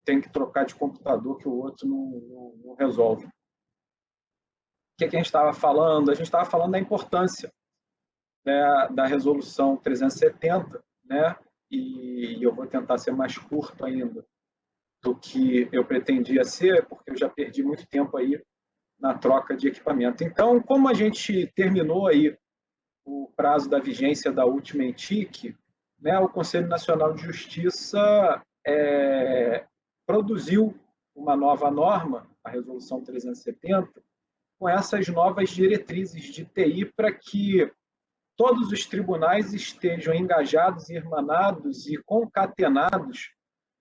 tem que trocar de computador que o outro não resolve. O que a gente estava falando? A gente estava falando da importância, né, da resolução 370, né? E eu vou tentar ser mais curto ainda do que eu pretendia ser, porque eu já perdi muito tempo aí na troca de equipamento. Então, como a gente terminou aí o prazo da vigência da última ENTIC, né, o Conselho Nacional de Justiça produziu uma nova norma, a Resolução 370, com essas novas diretrizes de TI para que todos os tribunais estejam engajados, irmanados e concatenados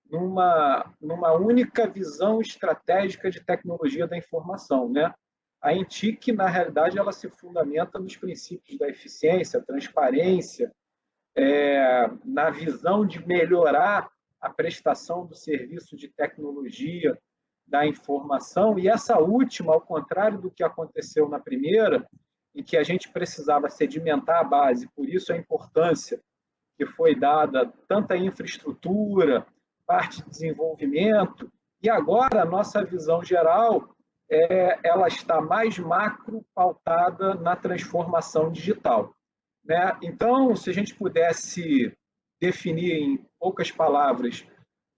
numa única visão estratégica de tecnologia da informação, né? A ENTIC, na realidade, ela se fundamenta nos princípios da eficiência, transparência, na visão de melhorar a prestação do serviço de tecnologia da informação, e essa última, ao contrário do que aconteceu na primeira, em que a gente precisava sedimentar a base, por isso a importância que foi dada tanta infraestrutura, parte de desenvolvimento, e agora a nossa visão geral ela está mais macro pautada na transformação digital, né? Então, se a gente pudesse definir em poucas palavras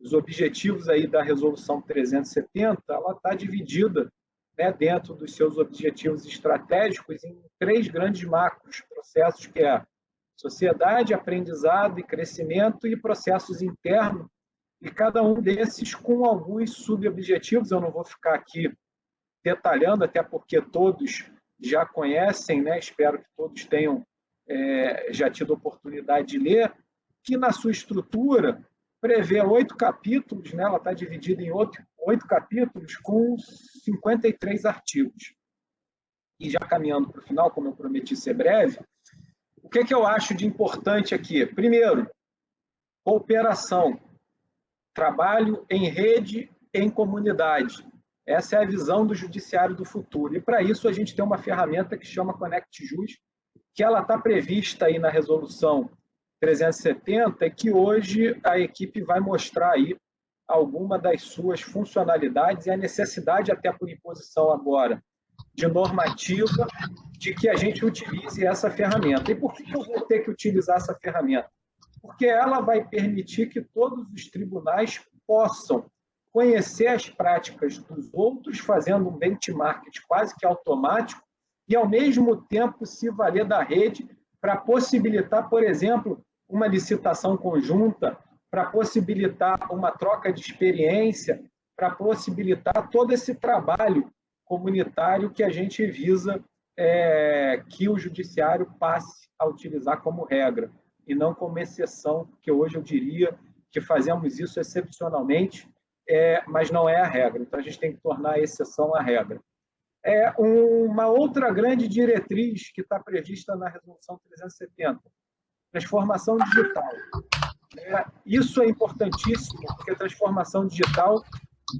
os objetivos aí da Resolução 370, ela está dividida, né, dentro dos seus objetivos estratégicos em 3 grandes macros processos, que é sociedade, aprendizado e crescimento, e processos internos, e cada um desses com alguns subobjetivos. Eu não vou ficar aqui detalhando, até porque todos já conhecem, né? Espero que todos tenham já tido oportunidade de ler, que na sua estrutura prevê 8 capítulos, né? Ela está dividida em 8 capítulos com 53 artigos. E já caminhando para o final, como eu prometi ser breve, o que eu acho de importante aqui? Primeiro, cooperação, trabalho em rede, em comunidade. Essa é a visão do judiciário do futuro. E para isso a gente tem uma ferramenta que chama ConnectJus, que ela está prevista aí na resolução 370, e que hoje a equipe vai mostrar aí alguma das suas funcionalidades e a necessidade, até por imposição agora, de normativa, de que a gente utilize essa ferramenta. E por que eu vou ter que utilizar essa ferramenta? Porque ela vai permitir que todos os tribunais possam conhecer as práticas dos outros, fazendo um benchmark quase que automático, e, ao mesmo tempo, se valer da rede para possibilitar, por exemplo, uma licitação conjunta, para possibilitar uma troca de experiência, para possibilitar todo esse trabalho comunitário que a gente visa que o judiciário passe a utilizar como regra, e não como exceção, porque hoje eu diria que fazemos isso excepcionalmente, mas não é a regra. Então, a gente tem que tornar a exceção a regra. Uma outra grande diretriz que está prevista na Resolução 370, transformação digital. Isso é importantíssimo, porque a transformação digital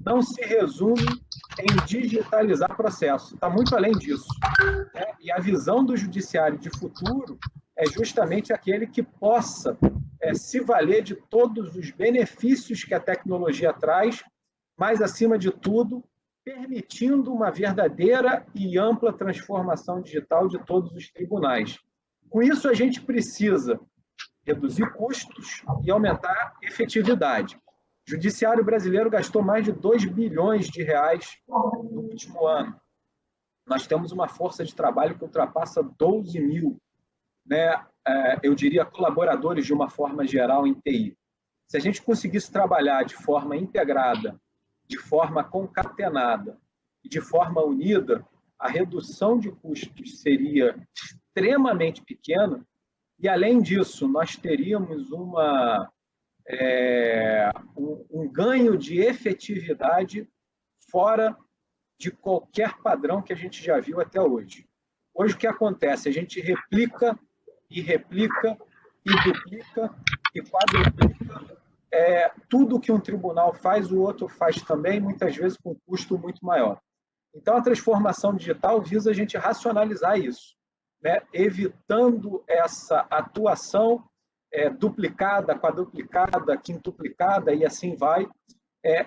não se resume em digitalizar processo, está muito além disso. E a visão do judiciário de futuro é justamente aquele que possa se valer de todos os benefícios que a tecnologia traz, mas, acima de tudo, permitindo uma verdadeira e ampla transformação digital de todos os tribunais. Com isso, a gente precisa reduzir custos e aumentar a efetividade. O judiciário brasileiro gastou mais de 2 bilhões de reais no último ano. Nós temos uma força de trabalho que ultrapassa 12 mil, né? Eu diria, colaboradores de uma forma geral em TI. Se a gente conseguisse trabalhar de forma integrada, de forma concatenada e de forma unida, a redução de custos seria extremamente pequena, e, além disso, nós teríamos um ganho de efetividade fora de qualquer padrão que a gente já viu até hoje. Hoje, o que acontece? A gente replica e replica e duplica e quadruplica. Tudo que um tribunal faz, o outro faz também, muitas vezes com um custo muito maior. Então, a transformação digital visa a gente racionalizar isso, né? Evitando essa atuação duplicada, quadruplicada, quintuplicada, e assim vai,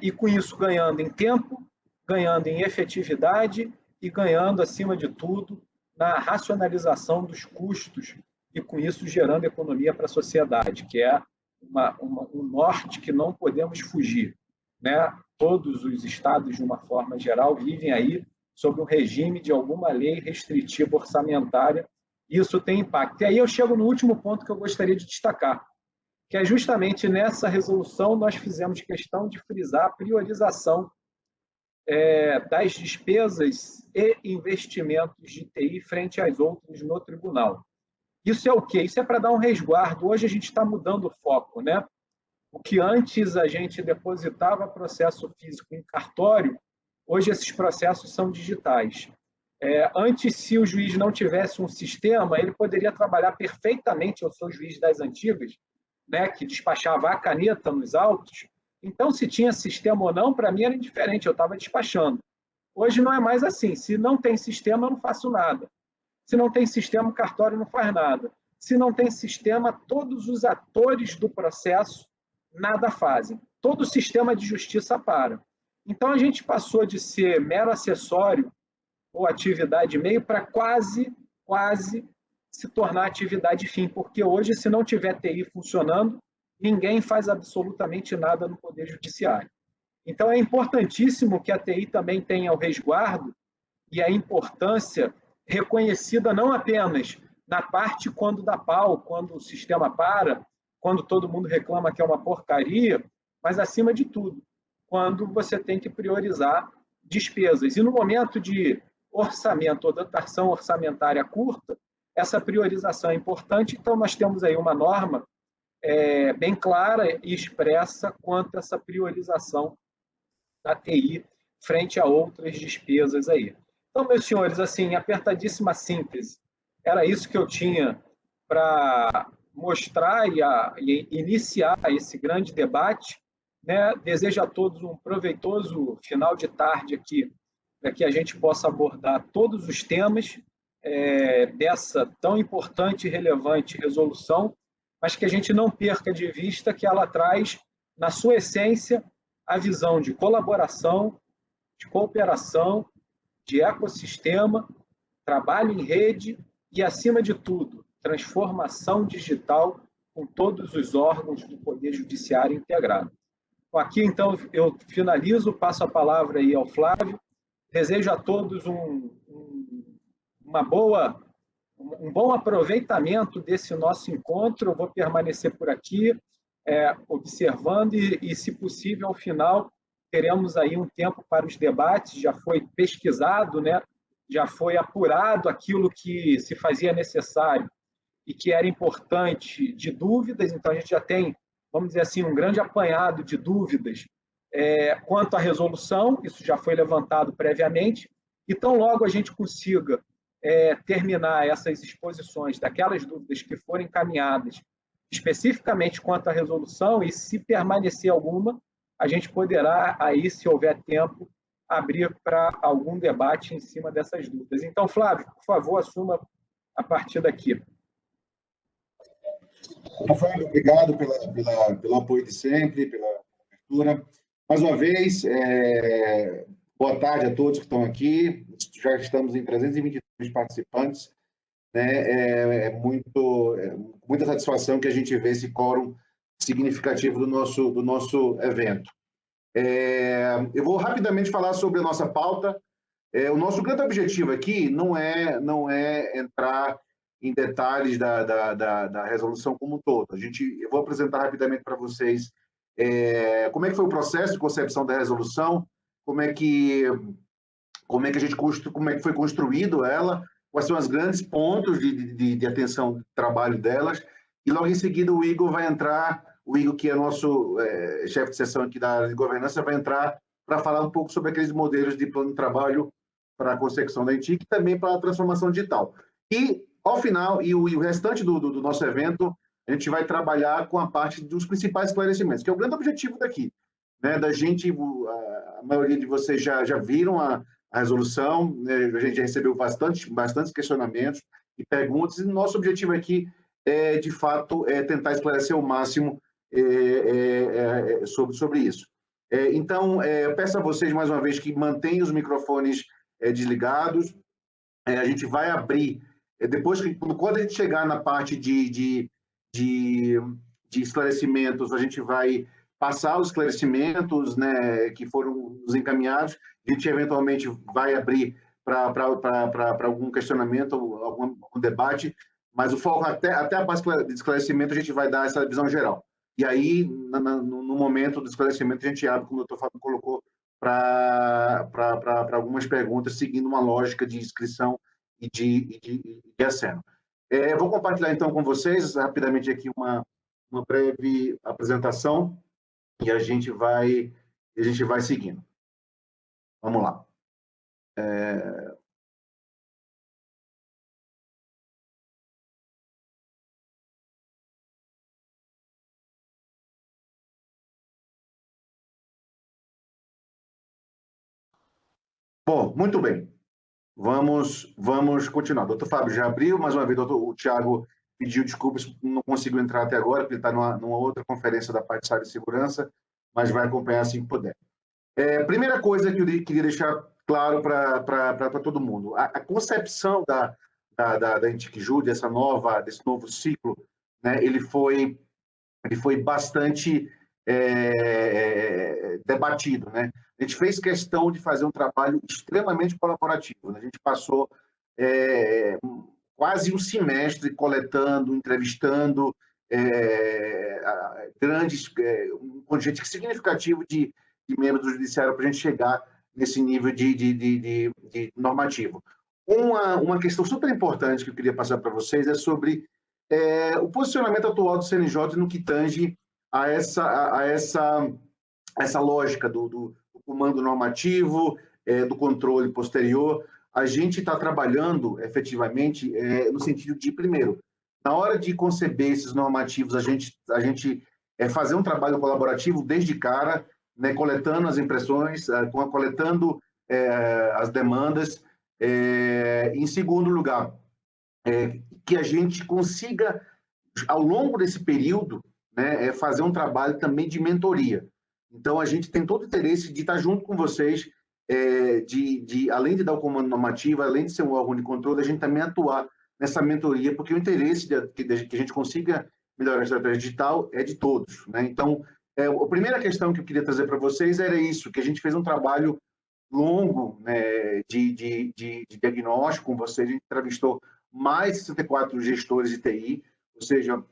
e com isso ganhando em tempo, ganhando em efetividade e ganhando, acima de tudo, na racionalização dos custos e, com isso, gerando economia para a sociedade, que é um norte que não podemos fugir, né? Todos os estados, de uma forma geral, vivem aí sob um regime de alguma lei restritiva orçamentária, e isso tem impacto. E aí eu chego no último ponto que eu gostaria de destacar, que é justamente nessa resolução nós fizemos questão de frisar a priorização das despesas e investimentos de TI frente às outras no tribunal. Isso é o quê? Isso é para dar um resguardo. Hoje a gente está mudando o foco, né? O que antes a gente depositava processo físico em cartório, hoje esses processos são digitais. Antes, se o juiz não tivesse um sistema, ele poderia trabalhar perfeitamente, eu sou juiz das antigas, né, que despachava a caneta nos autos. Então, se tinha sistema ou não, para mim era indiferente, eu estava despachando. Hoje não é mais assim. Se não tem sistema, eu não faço nada. Se não tem sistema, o cartório não faz nada. Se não tem sistema, todos os atores do processo nada fazem. Todo o sistema de justiça para. Então, a gente passou de ser mero acessório ou atividade meio para quase se tornar atividade fim, porque hoje, se não tiver TI funcionando, ninguém faz absolutamente nada no Poder Judiciário. Então, é importantíssimo que a TI também tenha o resguardo e a importância reconhecida não apenas na parte quando dá pau, quando o sistema para, quando todo mundo reclama que é uma porcaria, mas, acima de tudo, quando você tem que priorizar despesas. E no momento de orçamento ou dotação orçamentária curta, essa priorização é importante. Então, nós temos aí uma norma bem clara e expressa quanto a essa priorização da TI frente a outras despesas aí. Então, meus senhores, assim, apertadíssima síntese, era isso que eu tinha para mostrar e iniciar esse grande debate, né? Desejo a todos um proveitoso final de tarde aqui, para que a gente possa abordar todos os temas dessa tão importante e relevante resolução, mas que a gente não perca de vista que ela traz, na sua essência, a visão de colaboração, de cooperação, de ecossistema, trabalho em rede e, acima de tudo, transformação digital com todos os órgãos do Poder Judiciário integrado. Aqui, então, eu finalizo, passo a palavra aí ao Flávio. Desejo a todos um bom aproveitamento desse nosso encontro. Eu vou permanecer por aqui, observando e, se possível, ao final, teremos aí um tempo para os debates. Já foi pesquisado, né? Já foi apurado aquilo que se fazia necessário e que era importante de dúvidas. Então, a gente já tem, vamos dizer assim, um grande apanhado de dúvidas quanto à resolução. Isso já foi levantado previamente. Então, logo a gente consiga terminar essas exposições daquelas dúvidas que forem encaminhadas especificamente quanto à resolução, e, se permanecer alguma, a gente poderá, aí, se houver tempo, abrir para algum debate em cima dessas dúvidas. Então, Flávio, por favor, assuma a partir daqui. Rafael, obrigado pelo apoio de sempre, pela abertura. Mais uma vez, boa tarde a todos que estão aqui. Já estamos em 322 participantes. Né? Muita satisfação que a gente vê esse quórum significativo do nosso evento. Eu vou rapidamente falar sobre a nossa pauta. O nosso grande objetivo aqui não é entrar em detalhes da resolução como um todo. Eu vou apresentar rapidamente para vocês como é que foi o processo de concepção da resolução, como é que foi construído ela, quais são os grandes pontos de atenção do trabalho delas, e logo em seguida o Igor vai entrar, o Igor, que é nosso chefe de seção aqui da área de governança, vai entrar para falar um pouco sobre aqueles modelos de plano de trabalho para a consecução da ENTIC e também para a transformação digital. E, ao final, e o restante do nosso evento, a gente vai trabalhar com a parte dos principais esclarecimentos, que é o grande objetivo daqui. Né? A maioria de vocês já viram a resolução, né? A gente já recebeu bastantes questionamentos e perguntas, e nosso objetivo aqui de fato, tentar esclarecer o máximo sobre isso. Então, eu peço a vocês, mais uma vez, que mantenham os microfones desligados. A gente vai abrir, depois que, quando a gente chegar na parte de esclarecimentos, a gente vai passar os esclarecimentos, né, que foram nos encaminhados, a gente eventualmente vai abrir para algum questionamento, algum debate, mas o foco até a parte de esclarecimento a gente vai dar essa visão geral. E aí, no momento do esclarecimento, a gente abre, como o doutor Fábio colocou, para algumas perguntas, seguindo uma lógica de inscrição e de aceno. Vou compartilhar, então, com vocês, rapidamente aqui, uma breve apresentação, e a gente vai seguindo. Vamos lá. Bom, muito bem. Vamos continuar. Doutor Fábio já abriu, mais uma vez, o Tiago pediu desculpas, não conseguiu entrar até agora, porque ele está numa outra conferência da parte de cibersegurança, mas vai acompanhar assim que puder. Primeira coisa que eu queria deixar claro para todo mundo, a concepção da Antiquiju, desse novo ciclo, né, ele foi bastante debatido, né? A gente fez questão de fazer um trabalho extremamente colaborativo, né? A gente passou quase um semestre coletando, entrevistando um contingente significativo de membros do judiciário para a gente chegar nesse nível de normativo. Uma questão super importante que eu queria passar para vocês é sobre o posicionamento atual do CNJ no que tange a essa lógica do comando normativo, do controle posterior. A gente está trabalhando efetivamente no sentido de, primeiro, na hora de conceber esses normativos, a gente fazer um trabalho colaborativo desde cara, né, coletando as impressões, coletando as demandas. Em segundo lugar, que a gente consiga, ao longo desse período, né, fazer um trabalho também de mentoria. Então, a gente tem todo o interesse de estar junto com vocês, além de dar o comando normativo, além de ser um órgão de controle, a gente também atuar nessa mentoria, porque o interesse que a gente consiga melhorar a estratégia digital é de todos, né? Então, a primeira questão que eu queria trazer para vocês era isso, que a gente fez um trabalho longo, né, de diagnóstico com vocês, a gente entrevistou mais de 64 gestores de TI, ou seja,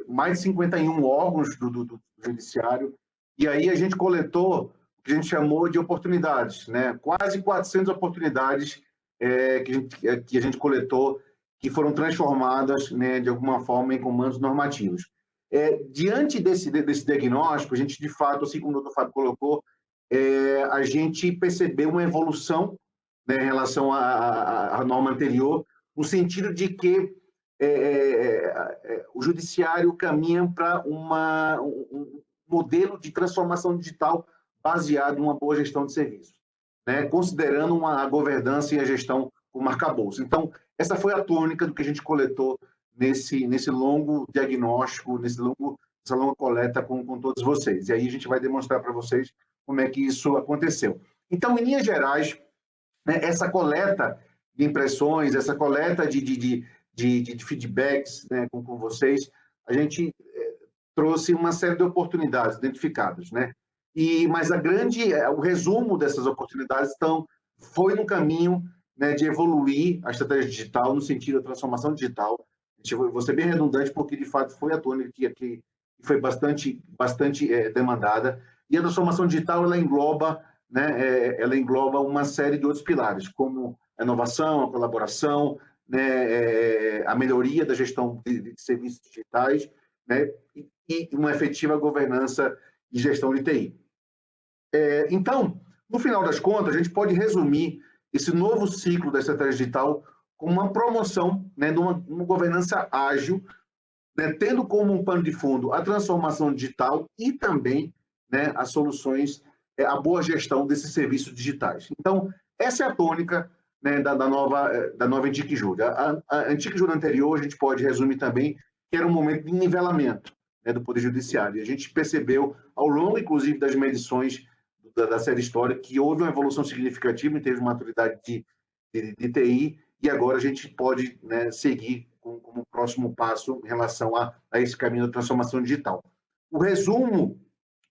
mais de 51 órgãos do judiciário, e aí a gente coletou o que a gente chamou de oportunidades, né? Quase 400 oportunidades que a gente coletou, que foram transformadas, né, de alguma forma em comandos normativos. Diante desse diagnóstico, a gente, de fato, assim como o doutor Fábio colocou, a gente percebeu uma evolução, né, em relação à norma anterior, no sentido de que o judiciário caminha para um modelo de transformação digital baseado numa boa gestão de serviços, né, considerando a governança e a gestão como arcabouço. Então, essa foi a tônica do que a gente coletou nesse longo diagnóstico, nessa longa coleta com todos vocês. E aí a gente vai demonstrar para vocês como é que isso aconteceu. Então, em linhas gerais, né, essa coleta de impressões, essa coleta de feedbacks, né, com vocês, a gente trouxe uma série de oportunidades identificadas, né? Mas o resumo dessas oportunidades foi no caminho, né, de evoluir a estratégia digital no sentido da transformação digital. Vou ser bem redundante, porque de fato foi a tônica que foi bastante demandada. E a transformação digital ela engloba uma série de outros pilares, como a inovação, a colaboração, né, a melhoria da gestão de serviços digitais, né, e uma efetiva governança e gestão de TI. Então, no final das contas, a gente pode resumir esse novo ciclo da estratégia digital como uma promoção, né, de uma governança ágil, né, tendo como um pano de fundo a transformação digital e também, né, as soluções, a boa gestão desses serviços digitais. Então, essa é a tônica, né, da nova Antiquiju. A Antiquiju anterior, a gente pode resumir também que era um momento de nivelamento, né, do Poder Judiciário. E a gente percebeu, ao longo, inclusive, das medições da série histórica, que houve uma evolução significativa em termos de maturidade de TI, e agora a gente pode, né, seguir como próximo passo em relação a esse caminho da transformação digital. O resumo,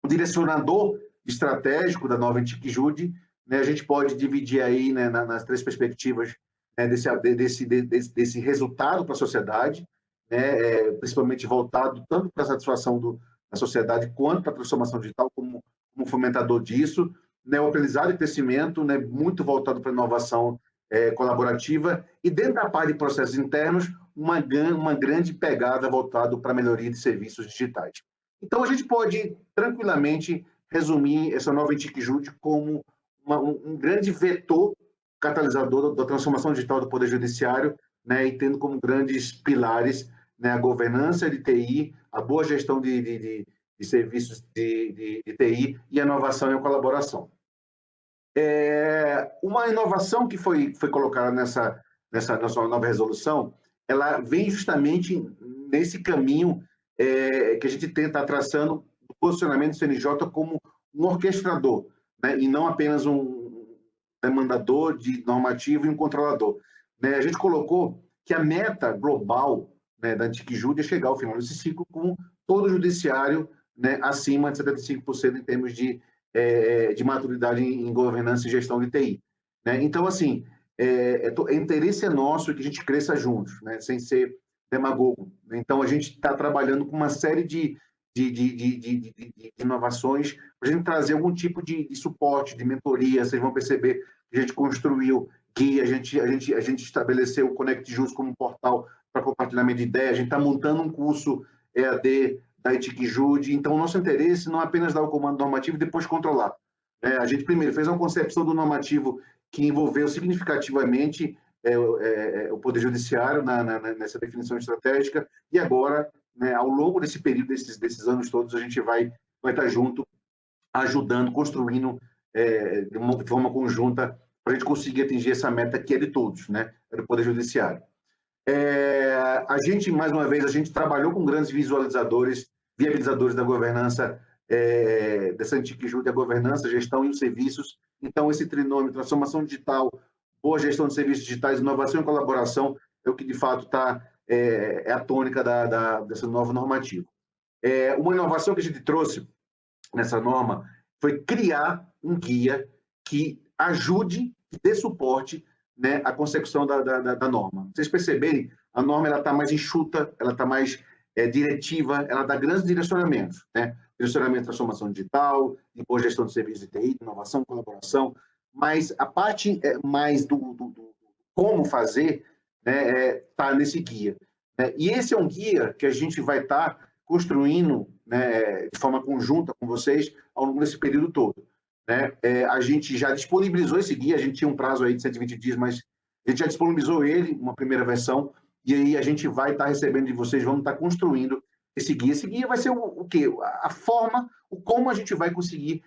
o direcionador estratégico da nova Antiquijud, né, a gente pode dividir aí, né, nas três perspectivas, né, desse resultado para a sociedade, né, principalmente voltado tanto para a satisfação da sociedade quanto para a transformação digital como fomentador disso, né, o aprendizado e crescimento, né, muito voltado para a inovação colaborativa, e dentro da parte de processos internos, uma grande pegada voltada para a melhoria de serviços digitais. Então, a gente pode tranquilamente resumir essa nova Antiquijud como um grande vetor catalisador da transformação digital do Poder Judiciário, né, e tendo como grandes pilares, né, a governança de TI, a boa gestão de serviços de TI e a inovação e a colaboração. Uma inovação que foi colocada nessa nova resolução, ela vem justamente nesse caminho que a gente tenta traçando o posicionamento do CNJ como um orquestrador, né, e não apenas um demandador de normativo e um controlador. Né, a gente colocou que a meta global, né, da Antiquijud é chegar ao final desse ciclo com todo o judiciário, né, acima de 75% em termos de maturidade em governança e gestão de TI. Né? Então, assim, interesse nosso que a gente cresça juntos, né, sem ser demagogo. Então, a gente está trabalhando com uma série de inovações para a gente trazer algum tipo de suporte, de mentoria. Vocês vão perceber que a gente construiu guia, a gente estabeleceu o Connect Jus como um portal para compartilhamento de ideias, a gente está montando um curso EAD da Antiquijud. Então, o nosso interesse não é apenas dar o comando normativo e depois controlar. A gente, primeiro, fez uma concepção do normativo que envolveu significativamente o Poder Judiciário nessa definição estratégica, e agora, né, ao longo desse período, desses anos todos, a gente vai estar junto, ajudando, construindo de forma conjunta, para a gente conseguir atingir essa meta que é de todos, né, do Poder Judiciário. A gente, mais uma vez, a gente trabalhou com grandes viabilizadores da governança dessa Antiquijud, a governança, a gestão e os serviços. Então, esse trinômio, transformação digital, boa gestão de serviços digitais, inovação e colaboração, é o que, de fato, é a tônica dessa nova normativa. Uma inovação que a gente trouxe nessa norma foi criar um guia que ajude e dê suporte, né, a concepção da norma. Vocês perceberem, a norma está mais enxuta, ela está mais diretiva, ela dá grandes direcionamentos, né? Direcionamento de transformação digital, de boa gestão de serviços de TI, de inovação, colaboração, mas a parte mais do como fazer, né, está nesse guia. Né? E esse é um guia que a gente vai estar construindo, né, de forma conjunta com vocês ao longo desse período todo. Né? A gente já disponibilizou esse guia, a gente tinha um prazo aí de 120 dias, mas a gente já disponibilizou ele, uma primeira versão, e aí a gente vai estar recebendo de vocês, vamos estar construindo esse guia. Esse guia vai ser o quê? A forma, o como a gente vai conseguir,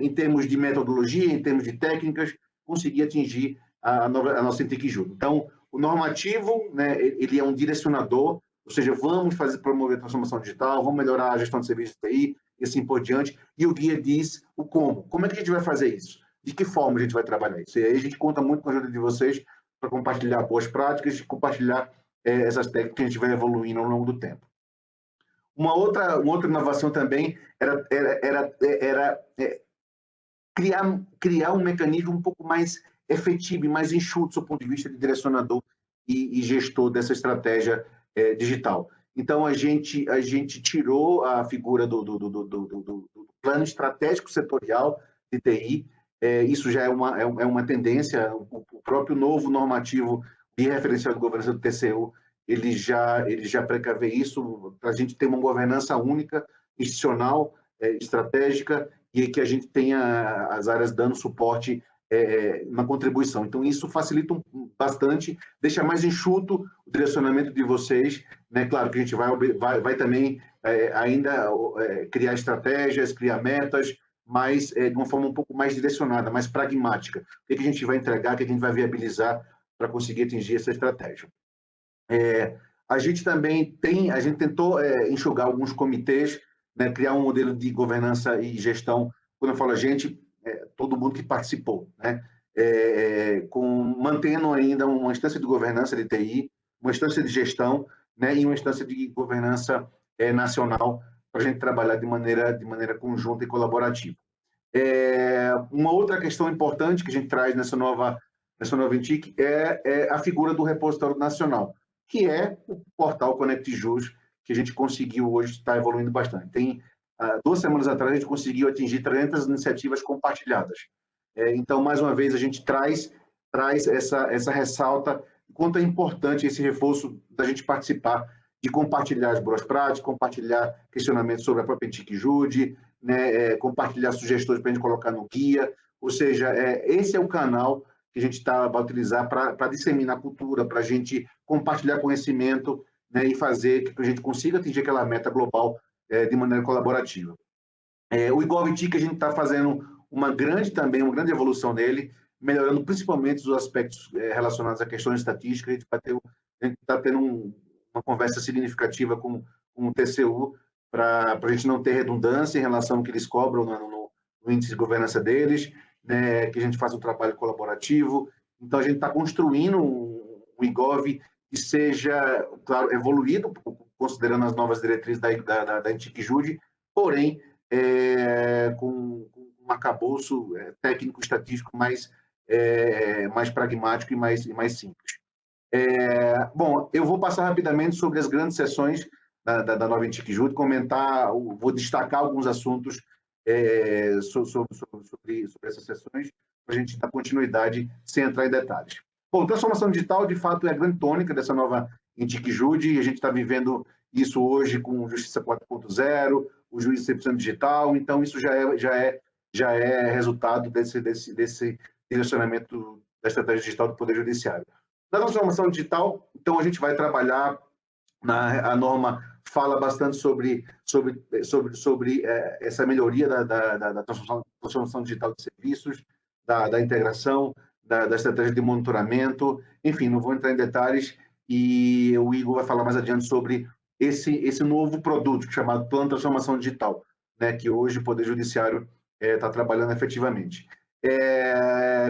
em termos de metodologia, em termos de técnicas, conseguir atingir a nossa Antiquijud. Então, o normativo, né, ele é um direcionador, ou seja, vamos promover a transformação digital, vamos melhorar a gestão de serviços de TI, e assim por diante, e o guia diz o como. Como é que a gente vai fazer isso? De que forma a gente vai trabalhar isso? E aí a gente conta muito com a ajuda de vocês para compartilhar boas práticas, compartilhar essas técnicas que a gente vai evoluindo ao longo do tempo. Uma outra inovação também era criar um mecanismo um pouco mais efetivo e mais enxuto do ponto de vista de direcionador e gestor dessa estratégia digital. Então, a gente tirou a figura do plano estratégico setorial de TI. Isso já é uma tendência. O próprio novo normativo de referencial de governança do TCU, ele já precavê isso, para a gente ter uma governança única, institucional, estratégica, e que a gente tenha as áreas dando suporte uma contribuição. Então, isso facilita bastante, deixa mais enxuto o direcionamento de vocês. Né? Claro que a gente vai também ainda criar estratégias, criar metas, mas de uma forma um pouco mais direcionada, mais pragmática. O que a gente vai entregar, o que a gente vai viabilizar para conseguir atingir essa estratégia. A gente também a gente tentou enxugar alguns comitês, né, criar um modelo de governança e gestão. Quando eu falo a gente, todo mundo que participou, né, mantendo ainda uma instância de governança de TI, uma instância de gestão, né, e uma instância de governança nacional, para a gente trabalhar de maneira conjunta e colaborativa. Uma outra questão importante que a gente traz nessa nova NTIC é a figura do repositório nacional, que é o portal ConectJus, que a gente conseguiu hoje, está evoluindo bastante. Tem 2 semanas atrás, a gente conseguiu atingir 300 iniciativas compartilhadas. Então, mais uma vez, a gente traz essa ressalta, quanto é importante esse reforço da gente participar, de compartilhar as boas práticas, compartilhar questionamentos sobre a própria NTIC-JUDE, né, compartilhar sugestões para a gente colocar no guia. Ou seja, esse é o canal que a gente vai utilizar para disseminar cultura, para a gente compartilhar conhecimento, né, e fazer que a gente consiga atingir aquela meta global de maneira colaborativa. O IGOV-TIC, a gente está fazendo uma grande evolução nele, melhorando principalmente os aspectos relacionados a questões estatísticas. A gente está tendo uma conversa significativa com o TCU para a gente não ter redundância em relação ao que eles cobram no índice de governança deles, né, que a gente faça um trabalho colaborativo. Então, a gente está construindo um IGOV que seja, claro, evoluído, considerando as novas diretrizes da NTIC-JUDE, porém, com um arcabouço técnico-estatístico mais pragmático e mais simples. Bom, eu vou passar rapidamente sobre as grandes sessões da nova NTIC-JUDE, vou destacar alguns assuntos sobre essas sessões, para a gente dar continuidade sem entrar em detalhes. Bom, transformação digital, de fato, é a grande tônica dessa nova NTIC-JUDE, e a gente está vivendo isso hoje com Justiça 4.0, o Juízo 100% digital, então isso já é resultado desse direcionamento da estratégia digital do Poder Judiciário. Na transformação digital, então, a gente vai trabalhar, a norma fala bastante sobre essa melhoria da transformação digital de serviços, da integração, da estratégia de monitoramento, enfim, não vou entrar em detalhes, e o Igor vai falar mais adiante sobre esse novo produto chamado Plano de Transformação Digital, né, que hoje o Poder Judiciário está trabalhando efetivamente.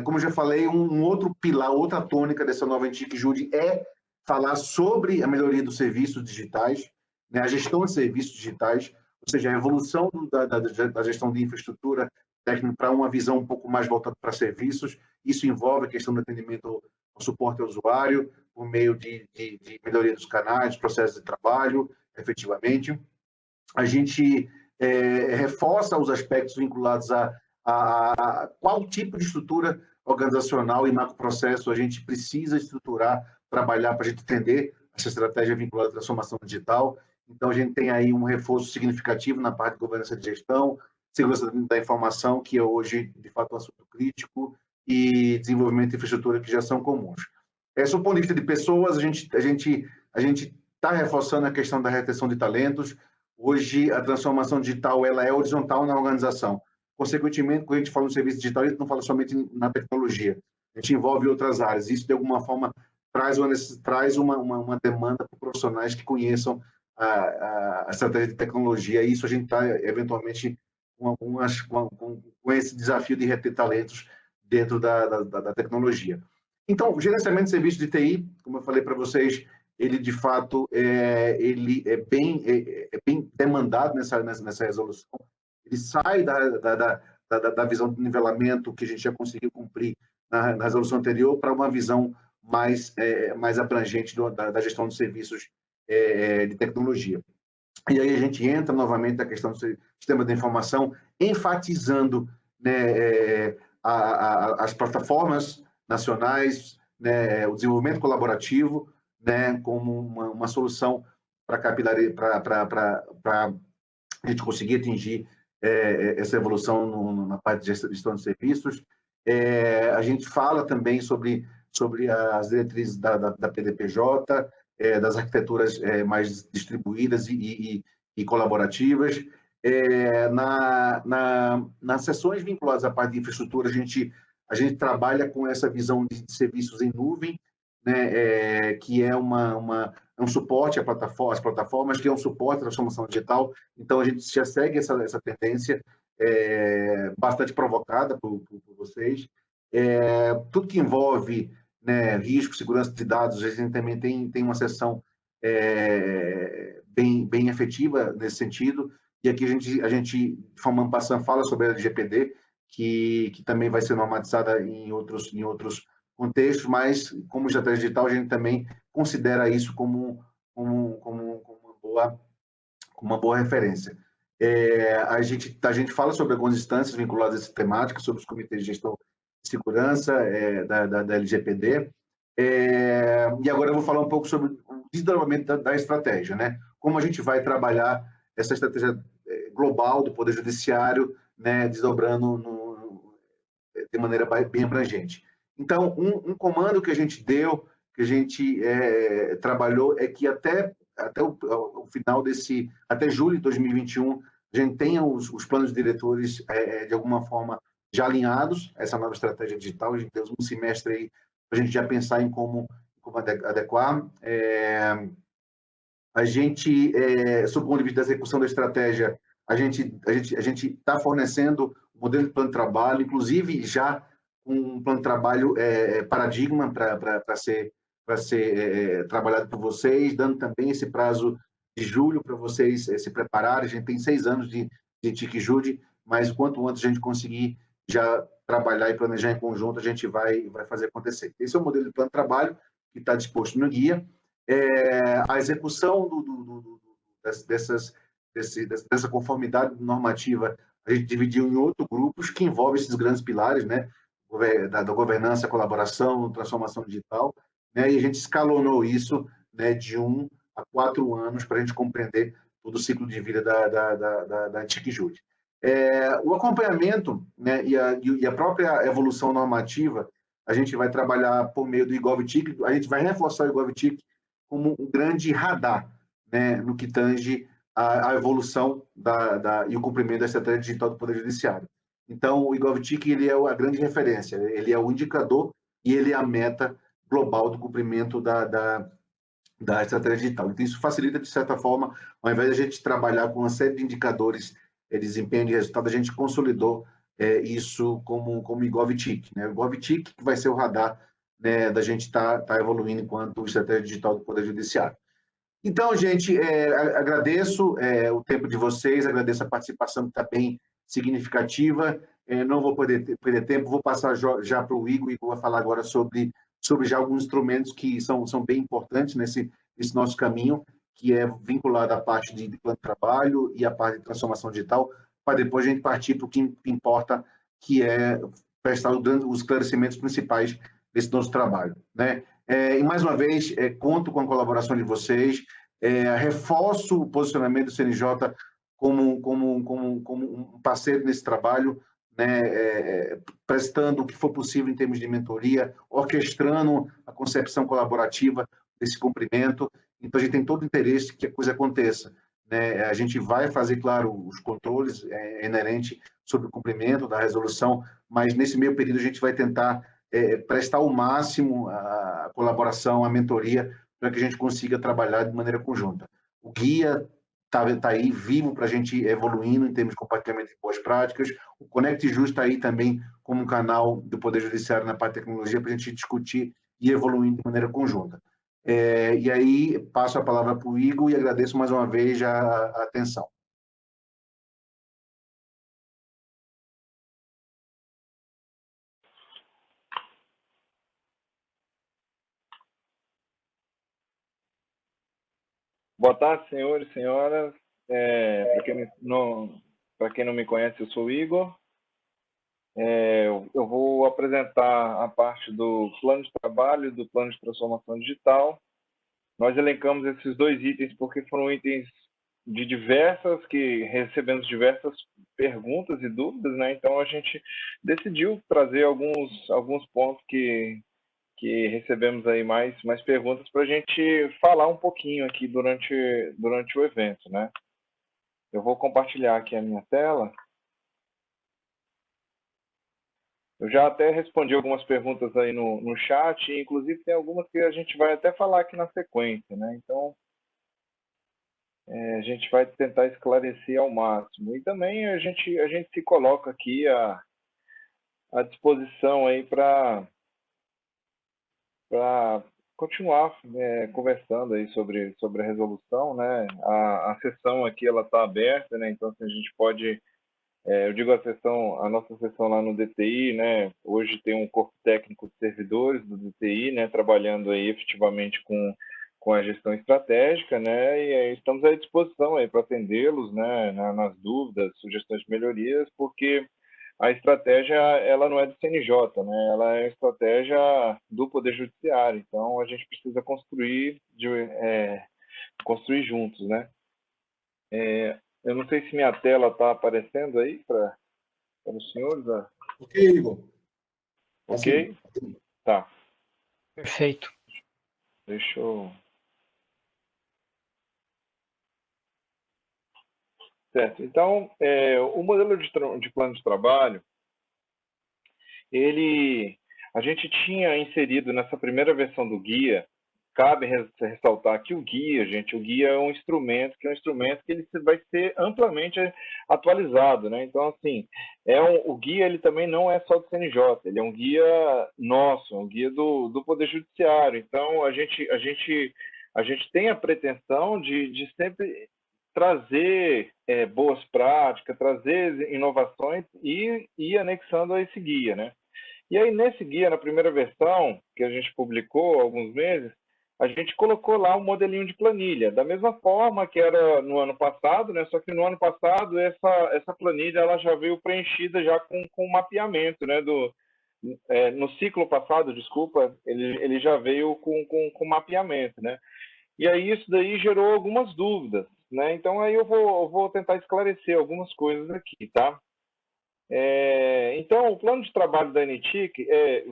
Como eu já falei, um outro pilar, outra tônica dessa nova NTIC-JUDE é falar sobre a melhoria dos serviços digitais, né, a gestão de serviços digitais, ou seja, a evolução da gestão de infraestrutura técnica para uma visão um pouco mais voltada para serviços. Isso envolve a questão do atendimento ao suporte ao usuário, por meio de melhoria dos canais, processos de trabalho, efetivamente. A gente reforça os aspectos vinculados a qual tipo de estrutura organizacional e macroprocesso a gente precisa estruturar, trabalhar para a gente entender essa estratégia vinculada à transformação digital. Então, a gente tem aí um reforço significativo na parte de governança de gestão, segurança da informação, que é hoje, de fato, um assunto crítico, e desenvolvimento de infraestrutura, que já são comuns. Sob o ponto de vista de pessoas, a gente está reforçando a questão da retenção de talentos. Hoje, a transformação digital ela é horizontal na organização. Consequentemente, quando a gente fala no serviço digital, a gente não fala somente na tecnologia. A gente envolve outras áreas. Isso, de alguma forma, traz uma demanda por profissionais que conheçam a estratégia de tecnologia. E isso a gente está, eventualmente, com esse desafio de reter talentos dentro da tecnologia. Então, o gerenciamento de serviços de TI, como eu falei para vocês, ele, de fato, ele é bem demandado nessa resolução. Ele sai da visão de nivelamento que a gente já conseguiu cumprir na resolução anterior para uma visão mais abrangente da gestão de serviços de tecnologia. E aí a gente entra novamente na questão do sistema de informação, enfatizando, né, as plataformas nacionais, né, o desenvolvimento colaborativo, né, como uma solução para a gente conseguir atingir essa evolução na parte de gestão de serviços. A gente fala também sobre as diretrizes da PDPJ, das arquiteturas mais distribuídas e colaborativas. Nas sessões vinculadas à parte de infraestrutura, a gente trabalha com essa visão de serviços em nuvem, né, que é um suporte às plataformas, que é um suporte à transformação digital. Então, a gente já segue essa tendência bastante provocada por vocês. Tudo que envolve, né, risco, segurança de dados, a gente também tem uma seção bem efetiva nesse sentido. E aqui a gente de forma passando, fala sobre a LGPD, que também vai ser normatizada em outros contextos, mas como estratégia digital, a gente também considera isso como uma boa referência. A gente fala sobre algumas instâncias vinculadas a essa temática, sobre os comitês de gestão de segurança da LGPD. E agora eu vou falar um pouco sobre o desdobramento da estratégia, né? Como a gente vai trabalhar essa estratégia global do Poder Judiciário, né, desdobrando de maneira bem abrangente. Então, um comando que a gente deu, que a gente trabalhou, é que até o final até julho de 2021, a gente tenha os planos diretores, de alguma forma, já alinhados a essa nova estratégia digital. A gente tem um semestre aí para a gente já pensar em como adequar. A gente, sob o ponto de vista da execução da estratégia, a gente está fornecendo um modelo de plano de trabalho, inclusive já um plano de trabalho paradigma para ser trabalhado por vocês, dando também esse prazo de julho para vocês se prepararem. A gente tem 6 anos de TIC-JUDE, mas quanto antes a gente conseguir já trabalhar e planejar em conjunto, a gente vai fazer acontecer. Esse é o modelo de plano de trabalho que está disposto no guia. A execução dessa conformidade normativa, a gente dividiu em 8 grupos que envolvem esses grandes pilares, né? Da governança, colaboração, transformação digital, né? E a gente escalonou isso, né, de 1 a 4 anos para a gente compreender todo o ciclo de vida da TIC-JUDE. O acompanhamento, né, e a própria evolução normativa, a gente vai trabalhar por meio do IGOV-TIC, a gente vai reforçar o IGOV-TIC como um grande radar, né, no que tange a evolução e o cumprimento da estratégia digital do Poder Judiciário. Então, o IGOV-TIC ele é a grande referência, ele é o indicador e ele é a meta global do cumprimento da estratégia digital. Então, isso facilita, de certa forma, ao invés de a gente trabalhar com uma série de indicadores de desempenho de resultado, a gente consolidou isso como IGOV-TIC, né? O IGOV-TIC que vai ser o radar, né, da gente tá evoluindo enquanto estratégia digital do Poder Judiciário. Então, gente, agradeço o tempo de vocês, agradeço a participação que está bem significativa. Não vou perder tempo, vou passar já para o Igor. O Igor vai falar agora sobre já alguns instrumentos que são bem importantes nesse nosso caminho, que é vinculado à parte de plano de trabalho e à parte de transformação digital, para depois a gente partir para o que importa, que é prestar os esclarecimentos principais desse nosso trabalho, né? E mais uma vez, conto com a colaboração de vocês, reforço o posicionamento do CNJ como um parceiro nesse trabalho, né, prestando o que for possível em termos de mentoria, orquestrando a concepção colaborativa desse cumprimento. Então, a gente tem todo o interesse que a coisa aconteça, né? A gente vai fazer, claro, os controles inerentes sobre o cumprimento da resolução, mas nesse meio período a gente vai tentar prestar ao máximo a colaboração, a mentoria, para que a gente consiga trabalhar de maneira conjunta. O guia está aí vivo para a gente evoluindo em termos de compartilhamento de boas práticas. O Conect Just está aí também como um canal do Poder Judiciário na parte de tecnologia para a gente discutir e evoluir de maneira conjunta. E aí passo a palavra para o Igor e agradeço mais uma vez a atenção. Boa tarde, senhores e senhoras. Para quem não me conhece, eu sou o Igor. Eu vou apresentar a parte do plano de trabalho e do plano de transformação digital. Nós elencamos esses 2 itens porque foram itens que recebemos diversas perguntas e dúvidas, né? Então a gente decidiu trazer alguns pontos que recebemos aí mais perguntas para a gente falar um pouquinho aqui durante o evento, né? Eu vou compartilhar aqui a minha tela. Eu já até respondi algumas perguntas aí no chat, inclusive tem algumas que a gente vai até falar aqui na sequência, né? Então, a gente vai tentar esclarecer ao máximo. E também a gente se coloca aqui à disposição aí para continuar conversando aí sobre a resolução, né? A sessão aqui ela está aberta, né? Então, assim, a gente pode, eu digo a nossa sessão lá no DTI, né? Hoje tem um corpo técnico de servidores do DTI, né? Trabalhando aí efetivamente com a gestão estratégica, né? E aí estamos à disposição aí para atendê-los, né? Nas dúvidas, sugestões de melhorias, porque a estratégia ela não é do CNJ, né? Ela é a estratégia do Poder Judiciário. Então a gente precisa construir juntos, né? Eu não sei se minha tela está aparecendo aí para os senhores. Ok, Igor. Ok? Tá. Perfeito. Deixa eu... Certo. Então, o modelo de plano de trabalho, a gente tinha inserido nessa primeira versão do guia, cabe ressaltar que o guia é um instrumento que ele vai ser amplamente atualizado, né? Então, assim, o guia ele também não é só do CNJ, ele é um guia nosso, um guia do Poder Judiciário. Então, a gente tem a pretensão de sempre trazer boas práticas, trazer inovações e ir anexando a esse guia, né? E aí, nesse guia, na primeira versão, que a gente publicou há alguns meses, a gente colocou lá um modelinho de planilha, da mesma forma que era no ano passado, né? Só que no ano passado, essa planilha ela já veio preenchida já com mapeamento, né? No ciclo passado, desculpa, ele já veio com mapeamento, né? E aí isso daí gerou algumas dúvidas, né? Então aí eu vou tentar esclarecer algumas coisas aqui, tá? Então, o plano de trabalho da NTIC,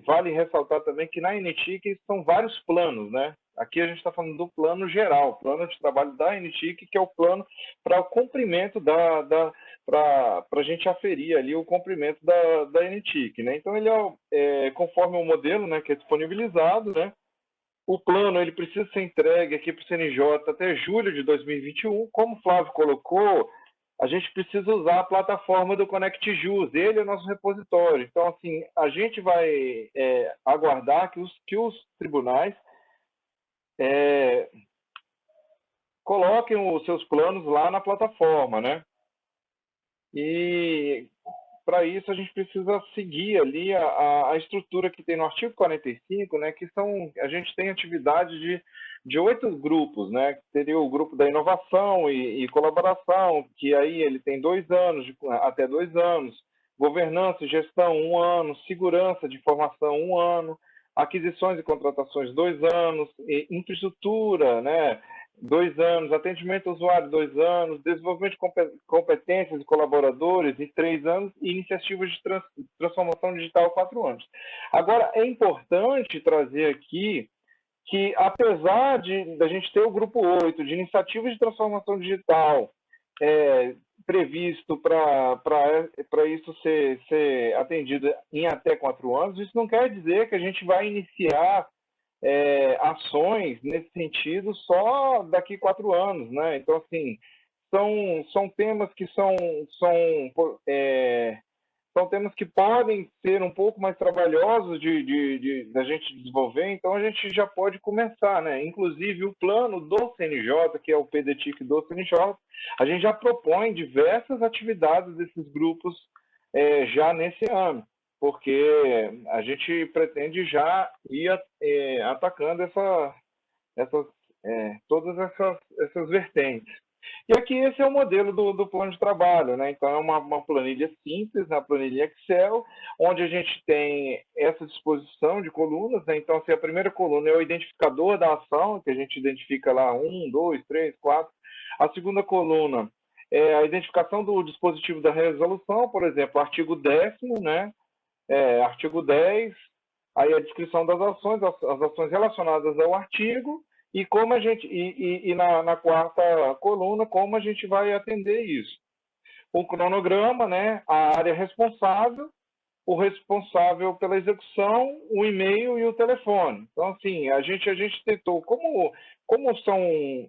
vale ressaltar também que na NTIC são vários planos, né? Aqui a gente está falando do plano geral, plano de trabalho da NTIC, que é o plano para o cumprimento para a gente aferir ali o cumprimento da NTIC, né? Então, ele conforme o modelo, né, que é disponibilizado, né? O plano ele precisa ser entregue aqui para o CNJ até julho de 2021. Como o Flávio colocou, a gente precisa usar a plataforma do ConnectJus, ele é o nosso repositório. Então, assim, a gente vai aguardar que os tribunais coloquem os seus planos lá na plataforma, né? E para isso a gente precisa seguir ali a estrutura que tem no artigo 45, né, que a gente tem atividade de 8 grupos, né, que seria o grupo da inovação e colaboração, que aí ele tem 2 anos, até 2 anos, governança e gestão, 1 ano, segurança de informação, 1 ano, aquisições e contratações, 2 anos, infraestrutura, né, 2 anos, atendimento ao usuário, 2 anos, desenvolvimento de competências de colaboradores, em 3 anos, e iniciativas de transformação digital, 4 anos. Agora, é importante trazer aqui que, apesar da gente ter o grupo 8 de iniciativas de transformação digital previsto para isso ser atendido em até 4 anos, isso não quer dizer que a gente vai iniciar ações nesse sentido só daqui 4 anos, né? Então, assim, são temas que são temas que podem ser um pouco mais trabalhosos da gente desenvolver, então a gente já pode começar, né? Inclusive o plano do CNJ, que é o PDTIC do CNJ, a gente já propõe diversas atividades desses grupos já nesse ano, porque a gente pretende já ir atacando todas essas vertentes. E aqui esse é o modelo do plano de trabalho, né? Então é uma planilha simples, uma planilha Excel, onde a gente tem essa disposição de colunas, né? Então, assim, a primeira coluna é o identificador da ação, que a gente identifica lá 1, 2, 3, 4. A segunda coluna é a identificação do dispositivo da resolução, por exemplo, artigo 10º, né? Artigo 10, aí a descrição das ações, as ações relacionadas ao artigo, e como a gente na quarta coluna, como a gente vai atender isso. O cronograma, né, a área responsável, o responsável pela execução, o e-mail e o telefone. Então, assim, a gente tentou, como são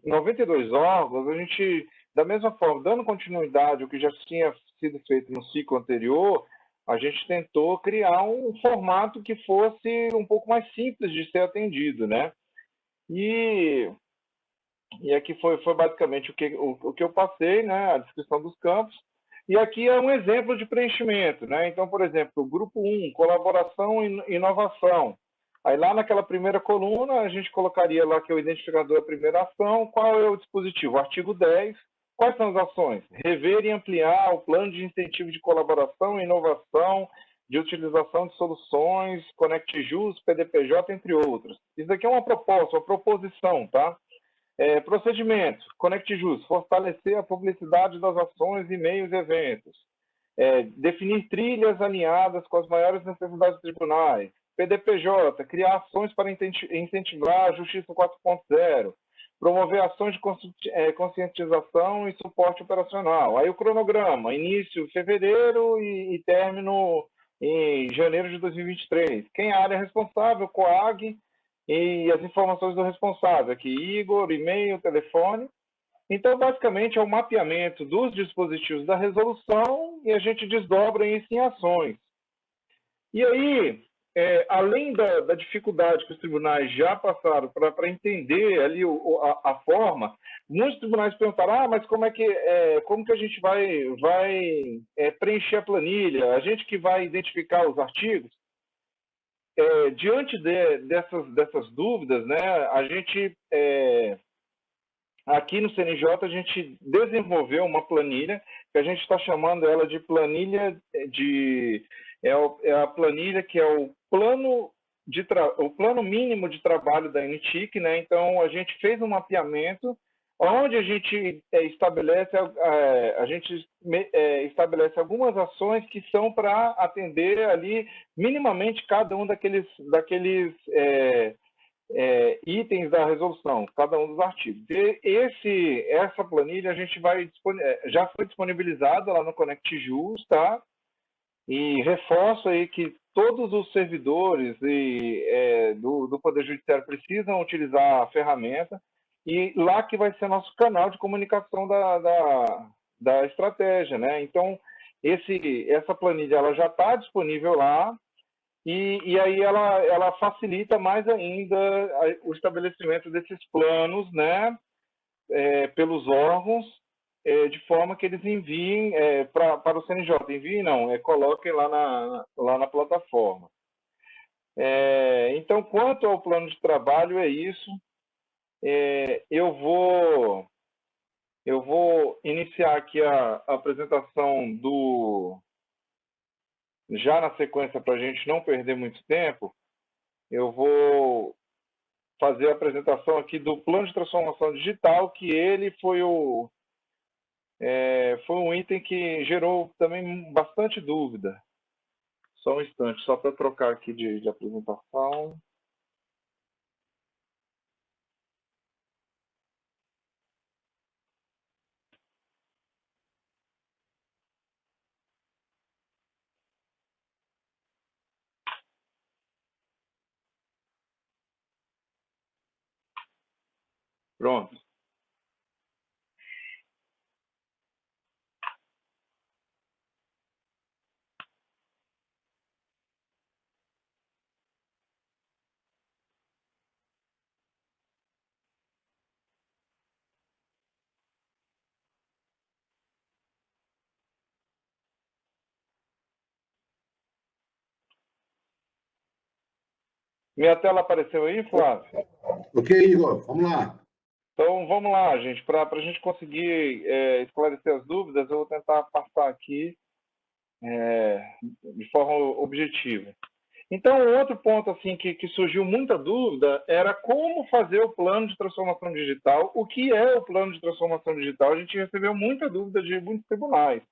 92 órgãos, a gente, da mesma forma, dando continuidade ao que já tinha sido feito no ciclo anterior, a gente tentou criar um formato que fosse um pouco mais simples de ser atendido, né? E aqui foi basicamente o que eu passei, né? A descrição dos campos. E aqui é um exemplo de preenchimento, né? Então, por exemplo, grupo 1, colaboração e inovação. Aí lá naquela primeira coluna, a gente colocaria lá que é o identificador da primeira ação, qual é o dispositivo? Artigo 10. Quais são as ações? Rever e ampliar o plano de incentivo de colaboração e inovação, de utilização de soluções, ConectJus, PDPJ, entre outros. Isso aqui é uma proposta, uma proposição, tá? Procedimento, ConectJus, fortalecer a publicidade das ações, e-mails e eventos. Definir trilhas alinhadas com as maiores necessidades dos tribunais. PDPJ, criar ações para incentivar a Justiça 4.0. Promover ações de conscientização e suporte operacional. Aí o cronograma, início em fevereiro e término em janeiro de 2023. Quem é a área responsável? COAG, e as informações do responsável, aqui Igor, e-mail, telefone. Então, basicamente, é o mapeamento dos dispositivos da resolução e a gente desdobra isso em ações. E aí, além da dificuldade que os tribunais já passaram para entender ali a forma, muitos tribunais perguntaram, mas como que a gente vai preencher a planilha? A gente que vai identificar os artigos? Diante dessas dúvidas, né, a gente, aqui no CNJ, a gente desenvolveu uma planilha, que a gente está chamando ela de planilha é a planilha que é o plano mínimo de trabalho da NTIC, né? Então, a gente fez um mapeamento onde a gente estabelece algumas ações que são para atender ali minimamente cada um daqueles itens da resolução, cada um dos artigos. E essa planilha a gente já foi disponibilizada lá no ConectJus, tá? E reforço aí que todos os servidores do Poder Judiciário precisam utilizar a ferramenta, e lá que vai ser nosso canal de comunicação da estratégia, né? Então, essa planilha ela já está disponível lá, e aí ela facilita mais ainda o estabelecimento desses planos, né? Pelos órgãos, de forma que eles enviem para o CNJ. Enviem não, coloquem lá na plataforma. Então, quanto ao plano de trabalho, é isso. Eu vou iniciar aqui a apresentação já na sequência, para a gente não perder muito tempo, eu vou fazer a apresentação aqui do plano de transformação digital, que ele foi um item que gerou também bastante dúvida. Só um instante, só para trocar aqui de apresentação. Pronto. Minha tela apareceu aí, Flávio? Ok, Igor, vamos lá. Então, vamos lá, gente. Para a gente conseguir esclarecer as dúvidas, eu vou tentar passar aqui de forma objetiva. Então, outro ponto assim que surgiu muita dúvida era como fazer o plano de transformação digital. O que é o plano de transformação digital? A gente recebeu muita dúvida de muitos tribunais.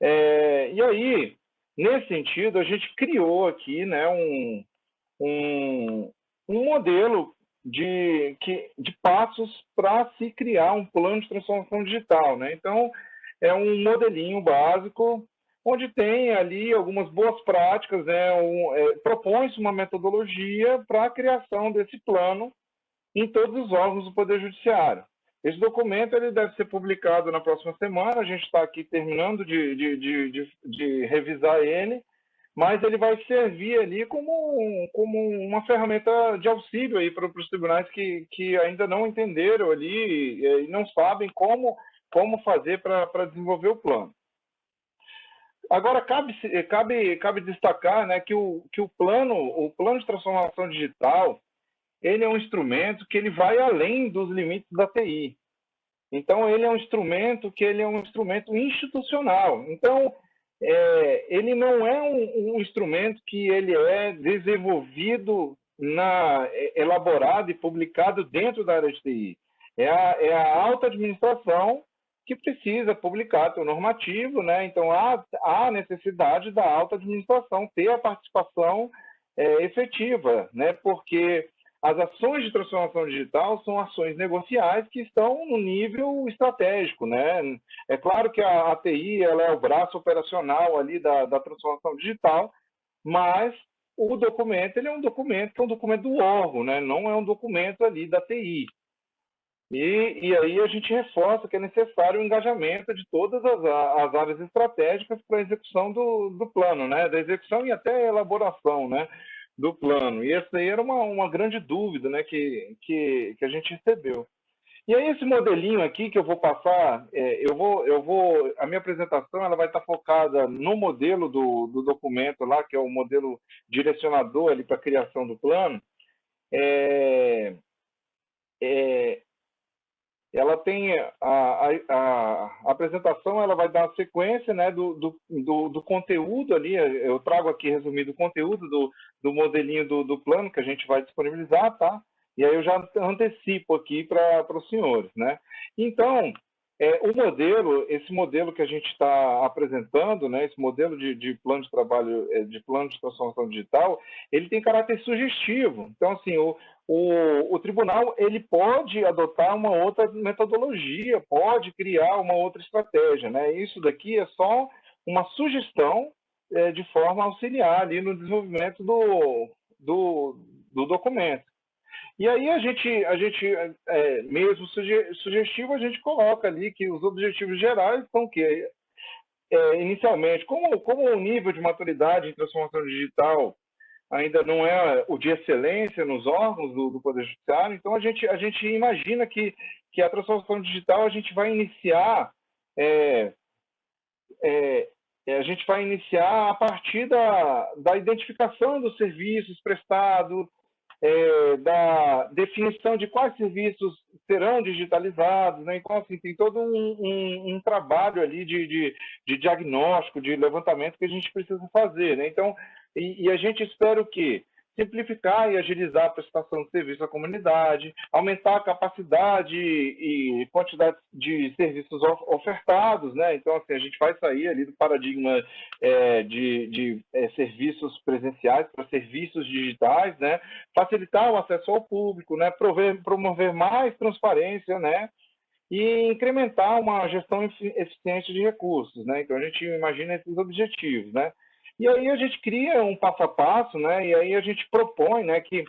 E aí, nesse sentido, a gente criou aqui, né, um modelo de passos para se criar um plano de transformação digital, né? Então, é um modelinho básico onde tem ali algumas boas práticas, né? Propõe-se uma metodologia para a criação desse plano em todos os órgãos do Poder Judiciário. Esse documento ele deve ser publicado na próxima semana, a gente está aqui terminando de revisar ele, mas ele vai servir ali como uma ferramenta de auxílio aí para os tribunais que ainda não entenderam ali e não sabem como fazer para desenvolver o plano. Agora, cabe destacar, né, que o plano de transformação digital, ele é um instrumento que ele vai além dos limites da TI. Então, ele é um instrumento institucional. Então, ele não é um instrumento que ele é desenvolvido, elaborado e publicado dentro da área de TI. É a alta administração que precisa publicar seu normativo, né? Então, há necessidade da alta administração ter a participação efetiva, né? Porque as ações de transformação digital são ações negociais que estão no nível estratégico, né? É claro que a TI ela é o braço operacional ali da transformação digital, mas o documento ele é um documento que é um documento do órgão, né? Não é um documento ali da TI. E aí a gente reforça que é necessário o engajamento de todas as áreas estratégicas para a execução do plano, né? Da execução e até a elaboração, né? Do plano. E essa aí era uma grande dúvida, né? Que a gente recebeu. E aí esse modelinho aqui que eu vou passar, a minha apresentação ela vai estar focada no modelo do documento lá, que é o modelo direcionador ali para a criação do plano. Ela tem a apresentação, ela vai dar a sequência, né, do conteúdo ali. Eu trago aqui resumido o conteúdo do modelinho do plano que a gente vai disponibilizar, tá? E aí eu já antecipo aqui para os senhores, né? Então, esse modelo que a gente está apresentando, né, esse modelo de plano de trabalho, de plano de transformação digital, ele tem caráter sugestivo. Então, assim, o tribunal ele pode adotar uma outra metodologia, pode criar uma outra estratégia, né? Isso daqui é só uma sugestão de forma a auxiliar ali no desenvolvimento do documento. E aí a gente mesmo sugestivo, a gente coloca ali que os objetivos gerais são o quê? Inicialmente, como o nível de maturidade em transformação digital ainda não é o de excelência nos órgãos do Poder Judiciário, então a gente imagina que a transformação digital a gente vai iniciar a partir da identificação dos serviços prestados, da definição de quais serviços serão digitalizados, né? Então, assim, tem todo um trabalho ali de diagnóstico, de levantamento que a gente precisa fazer, né? Então, e a gente espera o quê? Simplificar e agilizar a prestação de serviço à comunidade, aumentar a capacidade e quantidade de serviços ofertados, né? Então, assim, a gente vai sair ali do paradigma de serviços presenciais para serviços digitais, né? Facilitar o acesso ao público, né? Promover mais transparência, né? E incrementar uma gestão eficiente de recursos, né? Então, a gente imagina esses objetivos, né? E aí a gente cria um passo a passo, né? E aí a gente propõe, né, que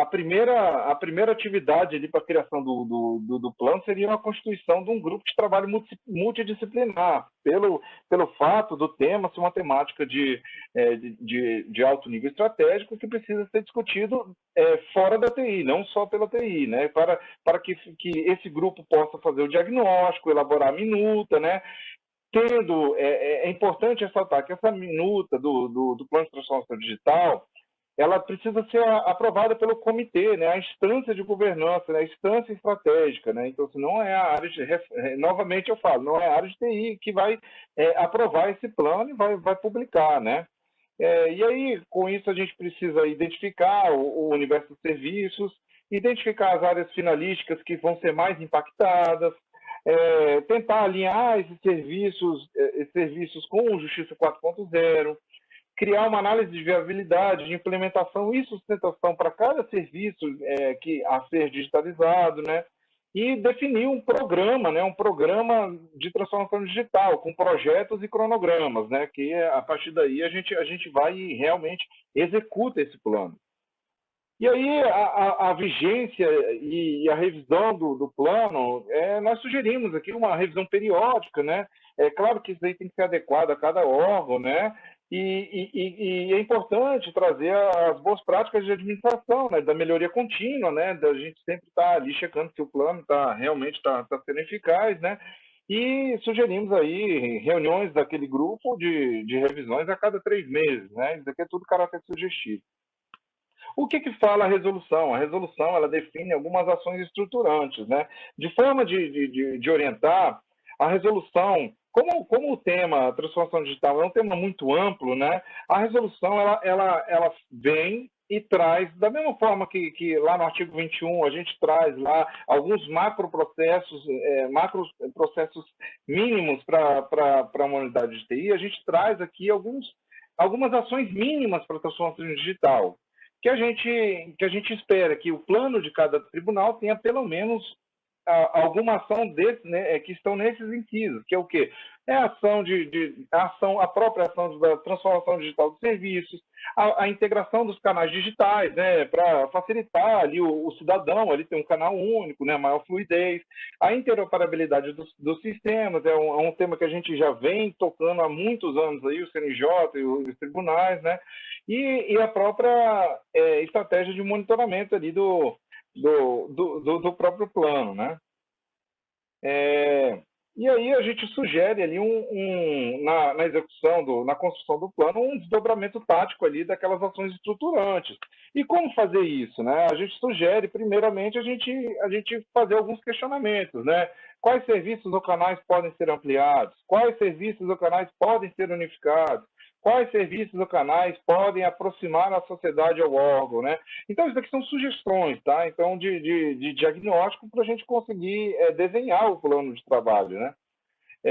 a primeira atividade ali para a criação do plano seria a constituição de um grupo de trabalho multidisciplinar, pelo fato do tema ser uma temática de alto nível estratégico que precisa ser discutido fora da TI, não só pela TI, né? Para que esse grupo possa fazer o diagnóstico, elaborar a minuta, né? É importante ressaltar que essa minuta do plano de transformação digital, ela precisa ser aprovada pelo comitê, né, a instância de governança, né, a instância estratégica, né? Então, se não é a área novamente eu falo, não é a área de TI que vai aprovar esse plano e vai publicar, né? E aí, com isso, a gente precisa identificar o universo dos serviços, identificar as áreas finalísticas que vão ser mais impactadas, tentar alinhar esses serviços com o Justiça 4.0, criar uma análise de viabilidade, de implementação e sustentação para cada serviço a ser digitalizado, né? e definir um programa, né, um programa de transformação digital, com projetos e cronogramas, né, que a partir daí a gente vai e realmente executa esse plano. E aí a vigência e a revisão do plano, nós sugerimos aqui uma revisão periódica, né? É claro que isso aí tem que ser adequado a cada órgão, né? E é importante trazer as boas práticas de administração, né? Da melhoria contínua, né? Da gente sempre estar ali checando se o plano realmente está sendo eficaz, né? E sugerimos aí reuniões daquele grupo de revisões a cada 3 meses, né? Isso aqui é tudo caráter sugestivo. O que fala a resolução? A resolução ela define algumas ações estruturantes, né? De forma de orientar, a resolução, como o tema transformação digital é um tema muito amplo, né? A resolução ela vem e traz, da mesma forma que lá no artigo 21 a gente traz lá alguns macroprocessos mínimos para uma unidade de TI, a gente traz aqui algumas ações mínimas para a transformação digital que a gente espera que o plano de cada tribunal tenha pelo menos alguma ação né, que estão nesses incisos, que é o quê? É a a própria ação da transformação digital dos serviços, a integração dos canais digitais, né, para facilitar ali o cidadão, ali tem um canal único, né, maior fluidez, a interoperabilidade dos sistemas, é um tema que a gente já vem tocando há muitos anos aí, o CNJ e os tribunais, né, e a própria estratégia de monitoramento ali do próprio plano, né? E aí a gente sugere ali na execução, na construção do plano, um desdobramento tático ali daquelas ações estruturantes. E como fazer isso, né? A gente sugere, primeiramente, a gente fazer alguns questionamentos, né? Quais serviços ou canais podem ser ampliados? Quais serviços ou canais podem ser unificados? Quais serviços ou canais podem aproximar a sociedade ao órgão, né? Então, isso aqui são sugestões, tá? Então, de diagnóstico para a gente conseguir desenhar o plano de trabalho, né?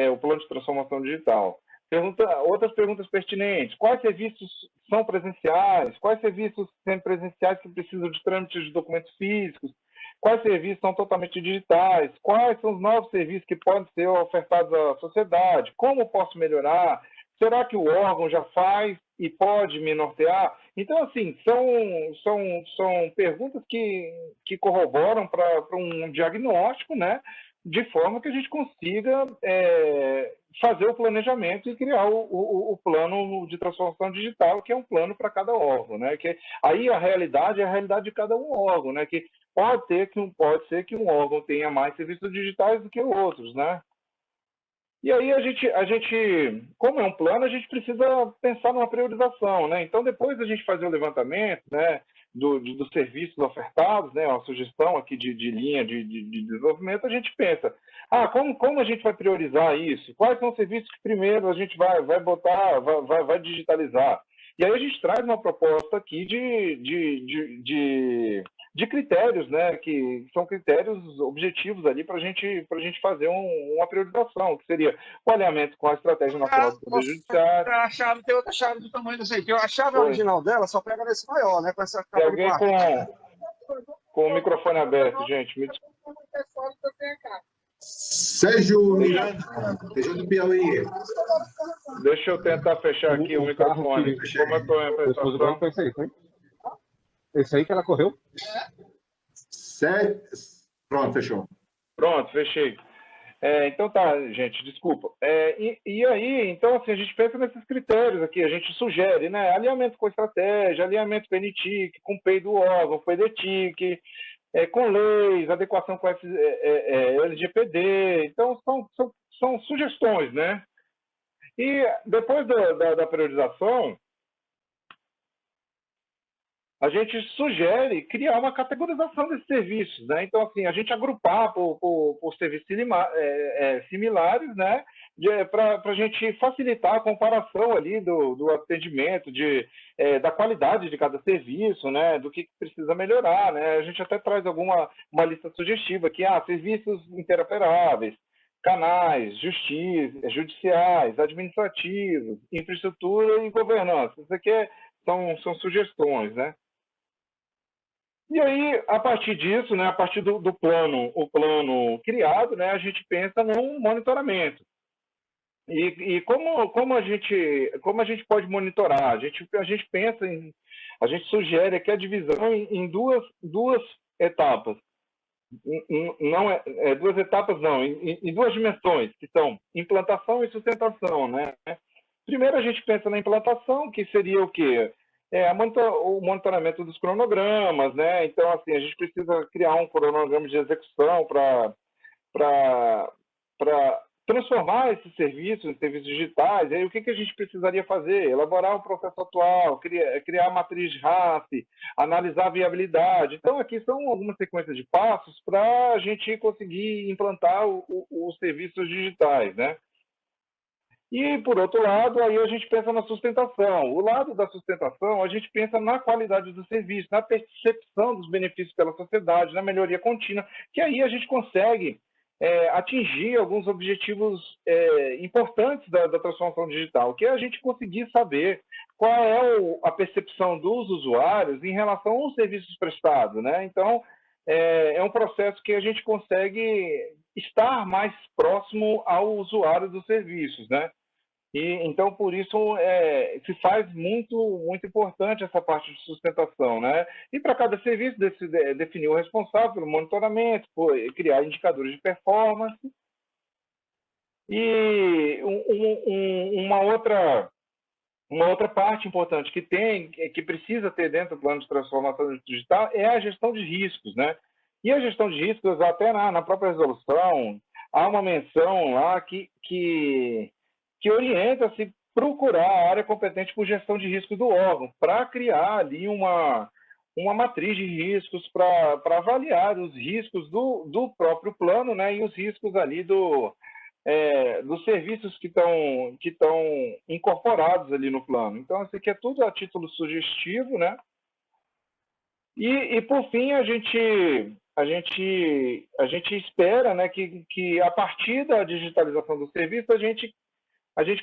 O plano de transformação digital. Outras perguntas pertinentes. Quais serviços são presenciais? Quais serviços semipresenciais que precisam de trâmites de documentos físicos? Quais serviços são totalmente digitais? Quais são os novos serviços que podem ser ofertados à sociedade? Como posso melhorar? Será que o órgão já faz e pode me nortear? Então, assim, são perguntas que corroboram para um diagnóstico, né? De forma que a gente consiga fazer o planejamento e criar o plano de transformação digital, que é um plano para cada órgão, né? Que aí a realidade é a realidade de cada um órgão, né? Que pode ser que um órgão tenha mais serviços digitais do que outros, né? E aí a gente, como é um plano, a gente precisa pensar numa priorização, né? Então, depois da gente fazer o levantamento, né, dos serviços ofertados, né, uma sugestão aqui de linha de desenvolvimento, a gente pensa, como a gente vai priorizar isso? Quais são os serviços que primeiro a gente vai botar, vai digitalizar? E aí a gente traz uma proposta aqui de critérios, né, que são critérios objetivos ali para a gente fazer uma priorização, que seria o alinhamento com a Estratégia Nacional do Poder Judiciário. A chave tem outra chave do tamanho desse aí, que a chave original dela só pega nesse maior, né, com essa Tem capa de alguém plástico. com o microfone aberto, gente. Sérgio do Piauí. Deixa eu tentar fechar aqui o microfone. Como eu estou em apresentação. Foi esse aí, foi? Esse aí que ela correu? Pronto, fechou. Pronto, fechei. Então tá, gente, desculpa. E aí, então, assim, a gente pensa nesses critérios aqui, a gente sugere, né? Alinhamento com a estratégia, alinhamento com a NTIC, com o PEI do órgão, com o EDTIC, com leis, adequação com a LGPD. Então, são sugestões, né? E depois da priorização, a gente sugere criar uma categorização desses serviços, né? Então, assim, a gente agrupar por serviços similares, né? Para a gente facilitar a comparação ali do atendimento, da qualidade de cada serviço, né? Do que precisa melhorar, né? A gente até traz uma lista sugestiva aqui, serviços interoperáveis, canais, judiciais, administrativos, infraestrutura e governança. Isso aqui são sugestões, né? E aí, a partir disso, né, a partir do plano, o plano criado, né, a gente pensa no monitoramento. E como a gente pode monitorar? A gente pensa a gente sugere aqui a divisão em duas etapas. Não duas etapas não, em duas dimensões, que são implantação e sustentação, né? Primeiro a gente pensa na implantação, que seria o quê? O monitoramento dos cronogramas, né? Então, assim, a gente precisa criar um cronograma de execução para transformar esses serviços em serviços digitais. E aí, o que a gente precisaria fazer? Elaborar o processo atual, criar a matriz RAS, analisar a viabilidade. Então, aqui são algumas sequências de passos para a gente conseguir implantar os serviços digitais, né? E, por outro lado, aí a gente pensa na sustentação. O lado da sustentação, a gente pensa na qualidade do serviço, na percepção dos benefícios pela sociedade, na melhoria contínua, que aí a gente consegue atingir alguns objetivos importantes da transformação digital, que é a gente conseguir saber qual é a percepção dos usuários em relação aos serviços prestados, né? Então, é um processo que a gente consegue estar mais próximo ao usuário dos serviços, né? E, então, por isso, se faz muito importante essa parte de sustentação, né? E para cada serviço, definir o responsável pelo monitoramento, criar indicadores de performance. E uma outra parte importante que precisa ter dentro do plano de transformação digital é a gestão de riscos, né? E a gestão de riscos, até na própria resolução, há uma menção lá que orienta-se procurar a área competente por gestão de risco do órgão, para criar ali uma matriz de riscos para avaliar os riscos do próprio plano, né, e os riscos ali dos serviços que estão incorporados ali no plano. Então, isso aqui é tudo a título sugestivo, né? E por fim, a gente espera, né, que a partir da digitalização do serviço, a gente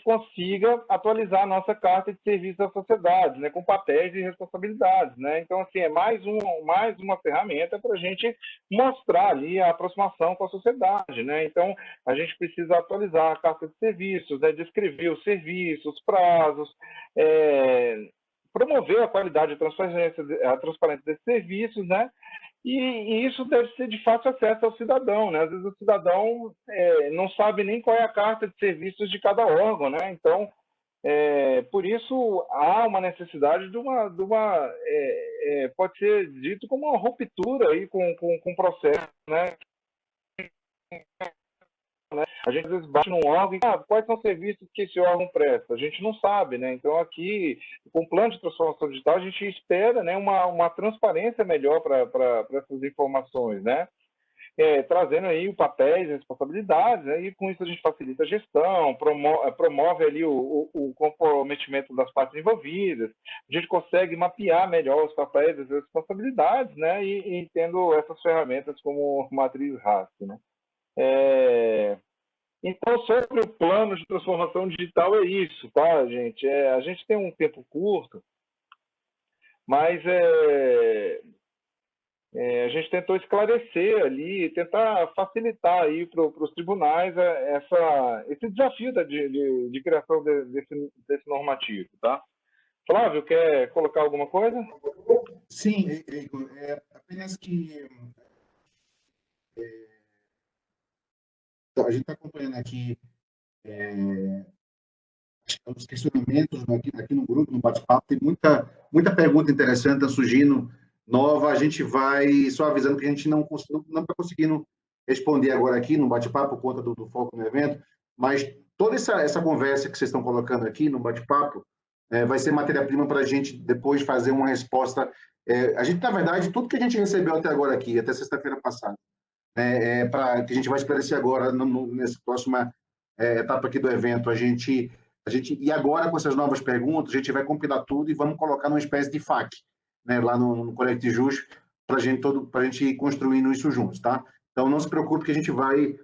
consiga atualizar a nossa carta de serviço à sociedade, né, com papéis e responsabilidades, né? Então, assim, é mais uma ferramenta para a gente mostrar ali a aproximação com a sociedade, né? Então, a gente precisa atualizar a carta de serviços, né, descrever os serviços, os prazos, promover a qualidade e a transparência desses serviços, né? E isso deve ser de fácil acesso ao cidadão, né? Às vezes o cidadão não sabe nem qual é a carta de serviços de cada órgão, né? Então, por isso há uma necessidade de uma pode ser dito como uma ruptura aí com o processo, né? A gente às vezes bate num órgão e quais são os serviços que esse órgão presta? A gente não sabe, né? Então aqui, com o plano de transformação digital, a gente espera, né, uma transparência melhor para essas informações, né? Trazendo aí o papéis e responsabilidades, né? E com isso a gente facilita a gestão, promove ali o comprometimento das partes envolvidas, a gente consegue mapear melhor os papéis e as responsabilidades, né? E tendo essas ferramentas como matriz RAS, né? Então, sobre o plano de transformação digital é isso, tá, gente? A gente tem um tempo curto, mas a gente tentou esclarecer ali, tentar facilitar aí para os tribunais esse desafio de criação desse normativo, tá? Flávio, quer colocar alguma coisa? Sim, Igor, apenas que a gente está acompanhando aqui os questionamentos aqui no grupo, no bate-papo, tem muita pergunta interessante tá surgindo, nova. A gente vai só avisando que a gente não está conseguindo responder agora aqui no bate-papo por conta do foco no evento, mas toda essa conversa que vocês estão colocando aqui no bate-papo vai ser matéria-prima para a gente depois fazer uma resposta. A gente, na verdade, tudo que a gente recebeu até agora aqui, até sexta-feira passada, para que a gente vai esclarecer agora nessa próxima etapa aqui do evento, e agora com essas novas perguntas, a gente vai compilar tudo e vamos colocar numa espécie de FAQ, né, lá no Colégio de Juros, para a gente ir construindo isso juntos, tá? Então, não se preocupe que a gente vai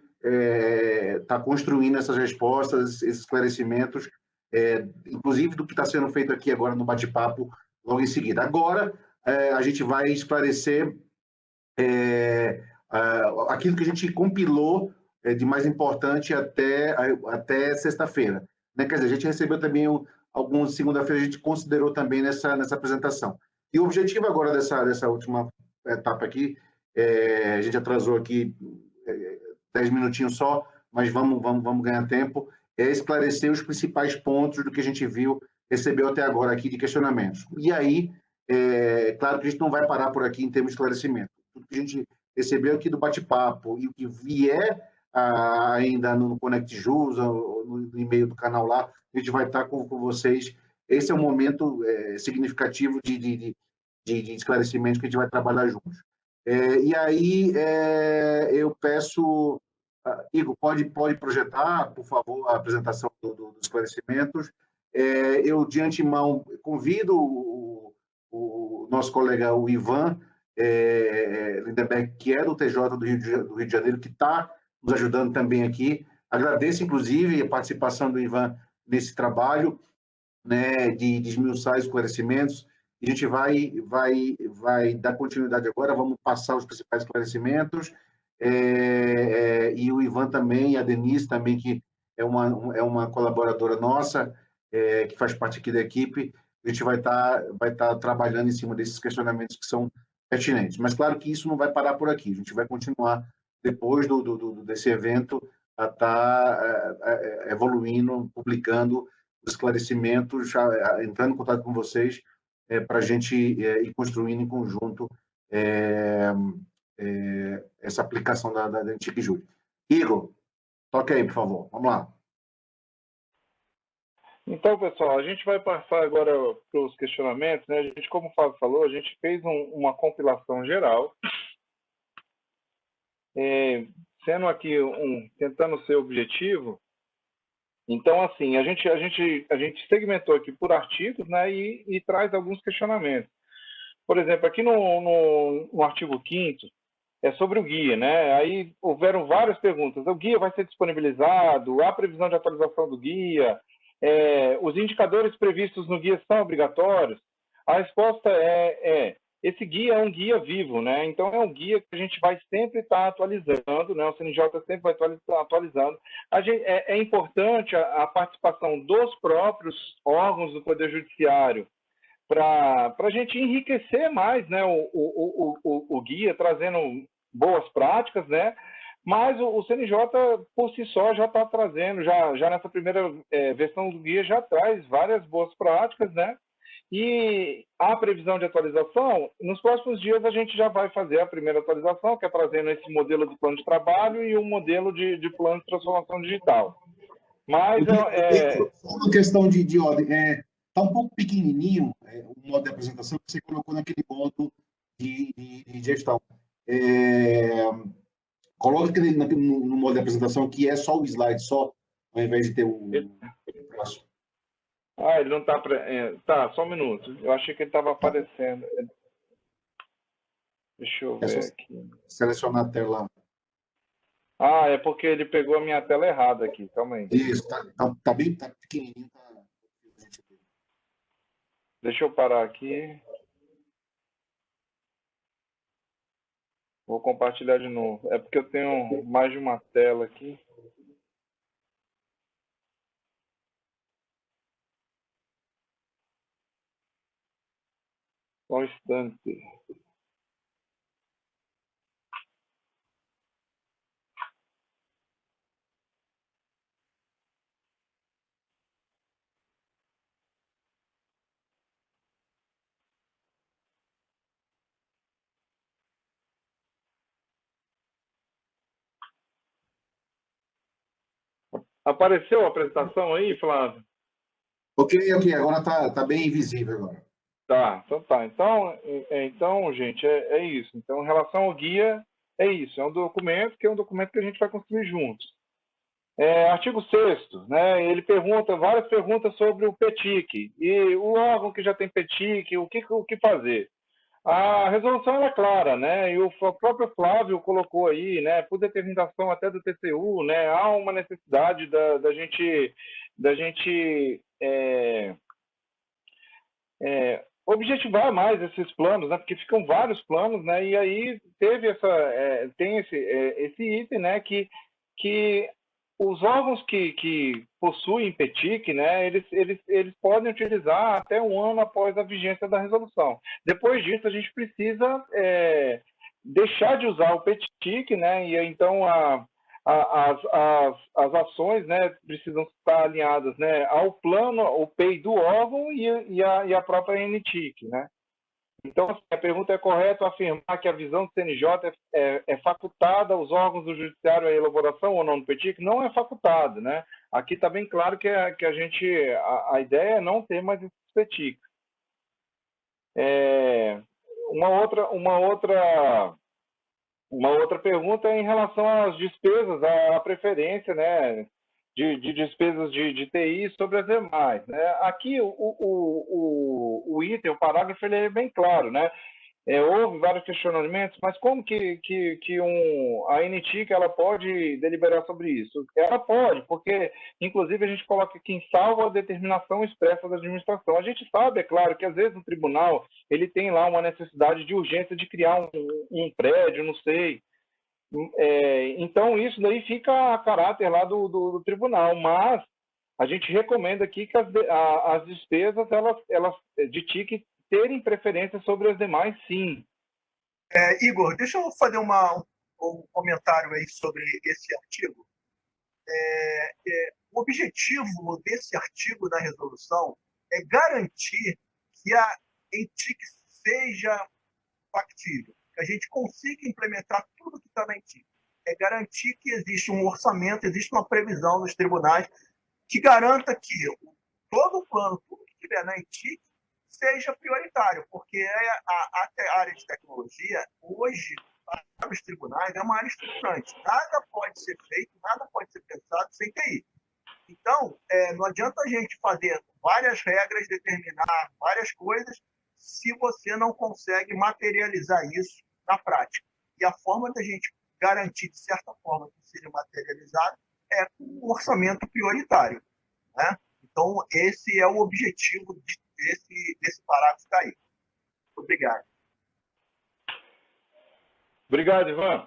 estar construindo essas respostas, esses esclarecimentos, inclusive do que está sendo feito aqui agora no bate-papo, logo em seguida. Agora, a gente vai esclarecer aquilo que a gente compilou de mais importante até sexta-feira. Né? Quer dizer, a gente recebeu também alguns, segunda-feira, a gente considerou também nessa apresentação. E o objetivo agora dessa última etapa aqui, a gente atrasou aqui 10 minutinhos só, mas vamos ganhar tempo, é esclarecer os principais pontos do que a gente recebeu até agora aqui de questionamentos. E aí, claro que a gente não vai parar por aqui em termos de esclarecimento. Tudo que a gente recebeu aqui do bate-papo e o que vier ainda no Connect Jus, no e-mail do canal lá, a gente vai estar com vocês. Esse é um momento significativo de esclarecimento que a gente vai trabalhar juntos. E aí, eu peço... Igor, pode projetar, por favor, a apresentação dos esclarecimentos. Eu, de antemão, convido o nosso colega, o Ivan Lindenberg, que é do TJ do Rio de Janeiro, que está nos ajudando também aqui. Agradeço, inclusive, a participação do Ivan nesse trabalho, né, de esmiuçar esclarecimentos. A gente vai dar continuidade agora, vamos passar os principais esclarecimentos, e o Ivan também, a Denise também, que é uma colaboradora nossa, que faz parte aqui da equipe, a gente vai estar trabalhando em cima desses questionamentos que são pertinentes. Mas, claro que isso não vai parar por aqui, a gente vai continuar, depois desse evento, a estar evoluindo, publicando os esclarecimentos, entrando em contato com vocês, para a gente ir construindo em conjunto essa aplicação da Antiq Júri. Igor, toque aí, por favor. Vamos lá. Então, pessoal, a gente vai passar agora para os questionamentos, né? A gente, como o Fábio falou, a gente fez uma compilação geral, sendo aqui tentando ser objetivo. Então, assim, a gente segmentou aqui por artigos, né, e traz alguns questionamentos. Por exemplo, aqui no artigo 5º, é sobre o guia, né? Aí houveram várias perguntas. O guia vai ser disponibilizado? Há previsão de atualização do guia? Os indicadores previstos no guia são obrigatórios? A resposta esse guia é um guia vivo, né? Então, é um guia que a gente vai sempre estar atualizando, né? O CNJ sempre vai estar atualizando. É importante a participação dos próprios órgãos do Poder Judiciário para a gente enriquecer mais, né, o guia, trazendo boas práticas, né? Mas o CNJ, por si só, já está trazendo, já nessa primeira versão do guia, já traz várias boas práticas, né? E a previsão de atualização, nos próximos dias a gente já vai fazer a primeira atualização, que é trazendo esse modelo de plano de trabalho e um modelo de plano de transformação digital. Mas uma questão de ordem, está um pouco pequenininho o modo de apresentação que você colocou naquele modo de gestão. Coloca no modo de apresentação que é só o slide só, ao invés de ter o próximo. Ele não está... Tá, só um minuto. Eu achei que ele estava aparecendo. Deixa eu ver aqui. Selecionar a tela. É porque ele pegou a minha tela errada aqui. Calma aí. Isso, tá bem pequenininho. Deixa eu parar aqui. Vou compartilhar de novo. É porque eu tenho mais de uma tela aqui. Só um instante. Apareceu a apresentação aí, Flávio? Ok, agora tá bem visível agora. Então tá. Então, gente, é isso. Então, em relação ao guia, é isso. É um documento que a gente vai construir juntos. Artigo 6º, né? Ele pergunta várias perguntas sobre o PETIC. E o órgão que já tem PETIC, o que fazer? A resolução é clara, né? E o próprio Flávio colocou aí, né? Por determinação até do TCU, né? Há uma necessidade da gente objetivar mais esses planos, né? Porque ficam vários planos, né? E aí teve tem esse item, né? Que os órgãos que possuem PETIC, né? Eles podem utilizar até um ano após a vigência da resolução. Depois disso, a gente precisa deixar de usar o PETIC, né? E então as ações, né, precisam estar alinhadas, né, ao plano, ao PEI do órgão e a própria NTIC, né? Então, assim, a pergunta é correta afirmar que a visão do CNJ é facultada aos órgãos do Judiciário a elaboração ou não do PETIC? Não é facultado, né? Aqui está bem claro que a ideia é não ter mais esses PETIC. Uma outra pergunta é em relação às despesas, à preferência, né, de despesas de TI sobre as demais, né? Aqui o item, o parágrafo, ele é bem claro, né? Houve vários questionamentos, mas como que a NTIC ela pode deliberar sobre isso? Ela pode, porque, inclusive, a gente coloca aqui em salvo a determinação expressa da administração. A gente sabe, é claro, que às vezes o tribunal ele tem lá uma necessidade de urgência de criar um prédio, não sei. Então, isso daí fica a caráter lá do tribunal, mas a gente recomenda aqui que as despesas elas de TIC terem preferência sobre as demais, sim. Igor, deixa eu fazer um comentário aí sobre esse artigo. O objetivo desse artigo da resolução é garantir que a NTIC seja factível, que a gente consiga implementar tudo que está na NTIC. É garantir que existe um orçamento, existe uma previsão nos tribunais que garanta que todo o plano, tudo que tiver na NTIC, seja prioritário, porque a área de tecnologia, hoje, para os tribunais, é uma área estruturante. Nada pode ser feito, nada pode ser pensado sem TI. Então, não adianta a gente fazer várias regras, determinar várias coisas, se você não consegue materializar isso na prática. E a forma da gente garantir, de certa forma, que seja materializado é com um orçamento prioritário, né? Então, esse é o objetivo desse parágrafo que está aí. Obrigado. Obrigado, Ivan.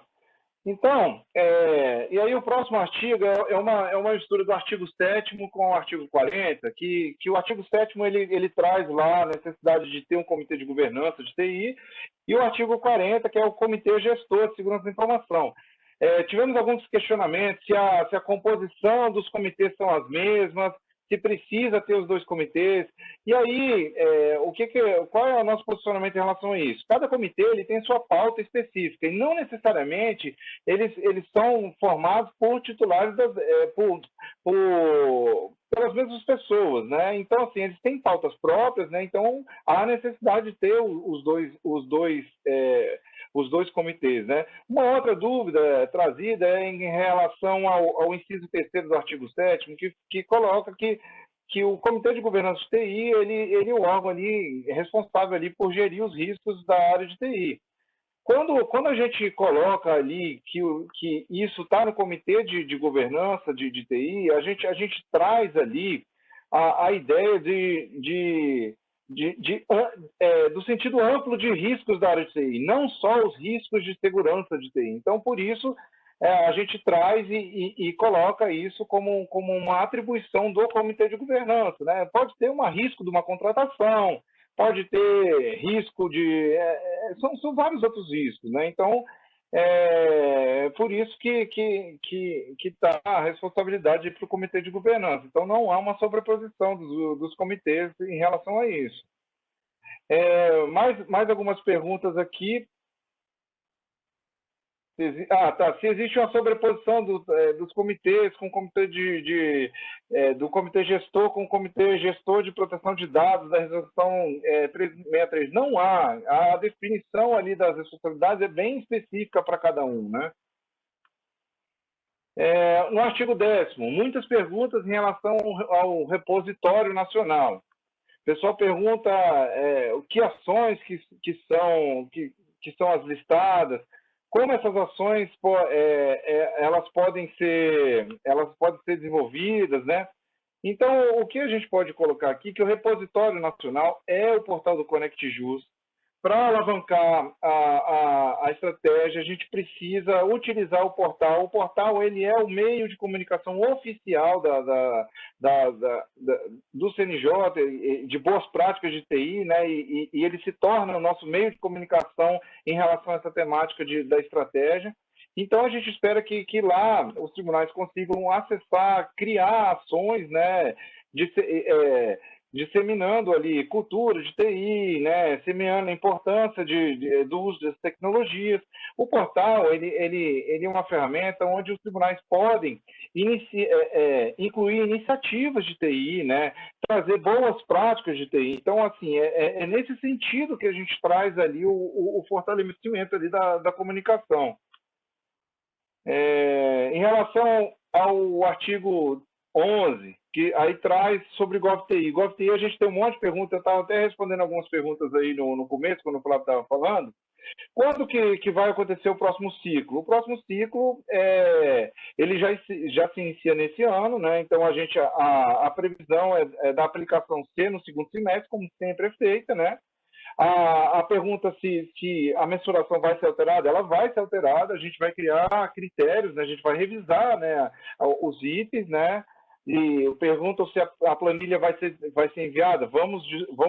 Então, e aí o próximo artigo é uma mistura do artigo 7º com o artigo 40, que o artigo 7º ele traz lá a necessidade de ter um comitê de governança de TI, e o artigo 40, que é o comitê gestor de segurança da informação. Tivemos alguns questionamentos se a composição dos comitês são as mesmas, se precisa ter os dois comitês. E aí, qual é o nosso posicionamento em relação a isso? Cada comitê ele tem sua pauta específica, e não necessariamente eles são formados por titulares, pelas mesmas pessoas, né? Então, assim, eles têm pautas próprias, né? Então, há necessidade de ter os dois comitês, né? Uma outra dúvida trazida é em relação ao inciso 3º do artigo 7º, que coloca que o Comitê de Governança de TI, ele é o órgão ali responsável ali por gerir os riscos da área de TI. Quando a gente coloca ali que isso está no Comitê de Governança de TI, a gente traz ali a ideia do sentido amplo de riscos da área de TI, não só os riscos de segurança de TI. Então, por isso, a gente traz e coloca isso como uma atribuição do Comitê de Governança, né? Pode ter um risco de uma contratação, pode ter risco são vários outros riscos, né? Então, por isso que está a responsabilidade para o Comitê de Governança. Então, não há uma sobreposição dos comitês em relação a isso. Mais algumas perguntas aqui. Se existe uma sobreposição dos comitês com o comitê do comitê gestor com o comitê gestor de proteção de dados da resolução 363. Não há. A definição ali das responsabilidades é bem específica para cada um, né? No artigo 10º, muitas perguntas em relação ao repositório nacional. O pessoal pergunta que ações que são as listadas, como essas ações elas podem ser desenvolvidas, né? Então, o que a gente pode colocar aqui, que o repositório nacional é o portal do Conect Jus. Para alavancar a estratégia, a gente precisa utilizar o portal. O portal ele é o meio de comunicação oficial do CNJ, de boas práticas de TI, né? E ele se torna o nosso meio de comunicação em relação a essa temática da estratégia. Então, a gente espera que lá os tribunais consigam acessar, criar ações, né, disseminando ali cultura de TI, né, semeando a importância do uso das tecnologias. O portal ele é uma ferramenta onde os tribunais podem incluir iniciativas de TI, né, trazer boas práticas de TI. Então, assim, é nesse sentido que a gente traz ali o fortalecimento ali da comunicação. Em relação ao artigo 11, que aí traz sobre GovTI. GovTI, a gente tem um monte de perguntas, eu estava até respondendo algumas perguntas aí no começo, quando o Flávio estava falando. Quando que vai acontecer o próximo ciclo? O próximo ciclo, ele já se inicia nesse ano, né? Então, a previsão é da aplicação ser no segundo semestre, como sempre é feita, né? A pergunta se a mensuração vai ser alterada, ela vai ser alterada, a gente vai criar critérios, né? A gente vai revisar, né, os itens, né? E perguntam se a planilha vai ser enviada. Vamos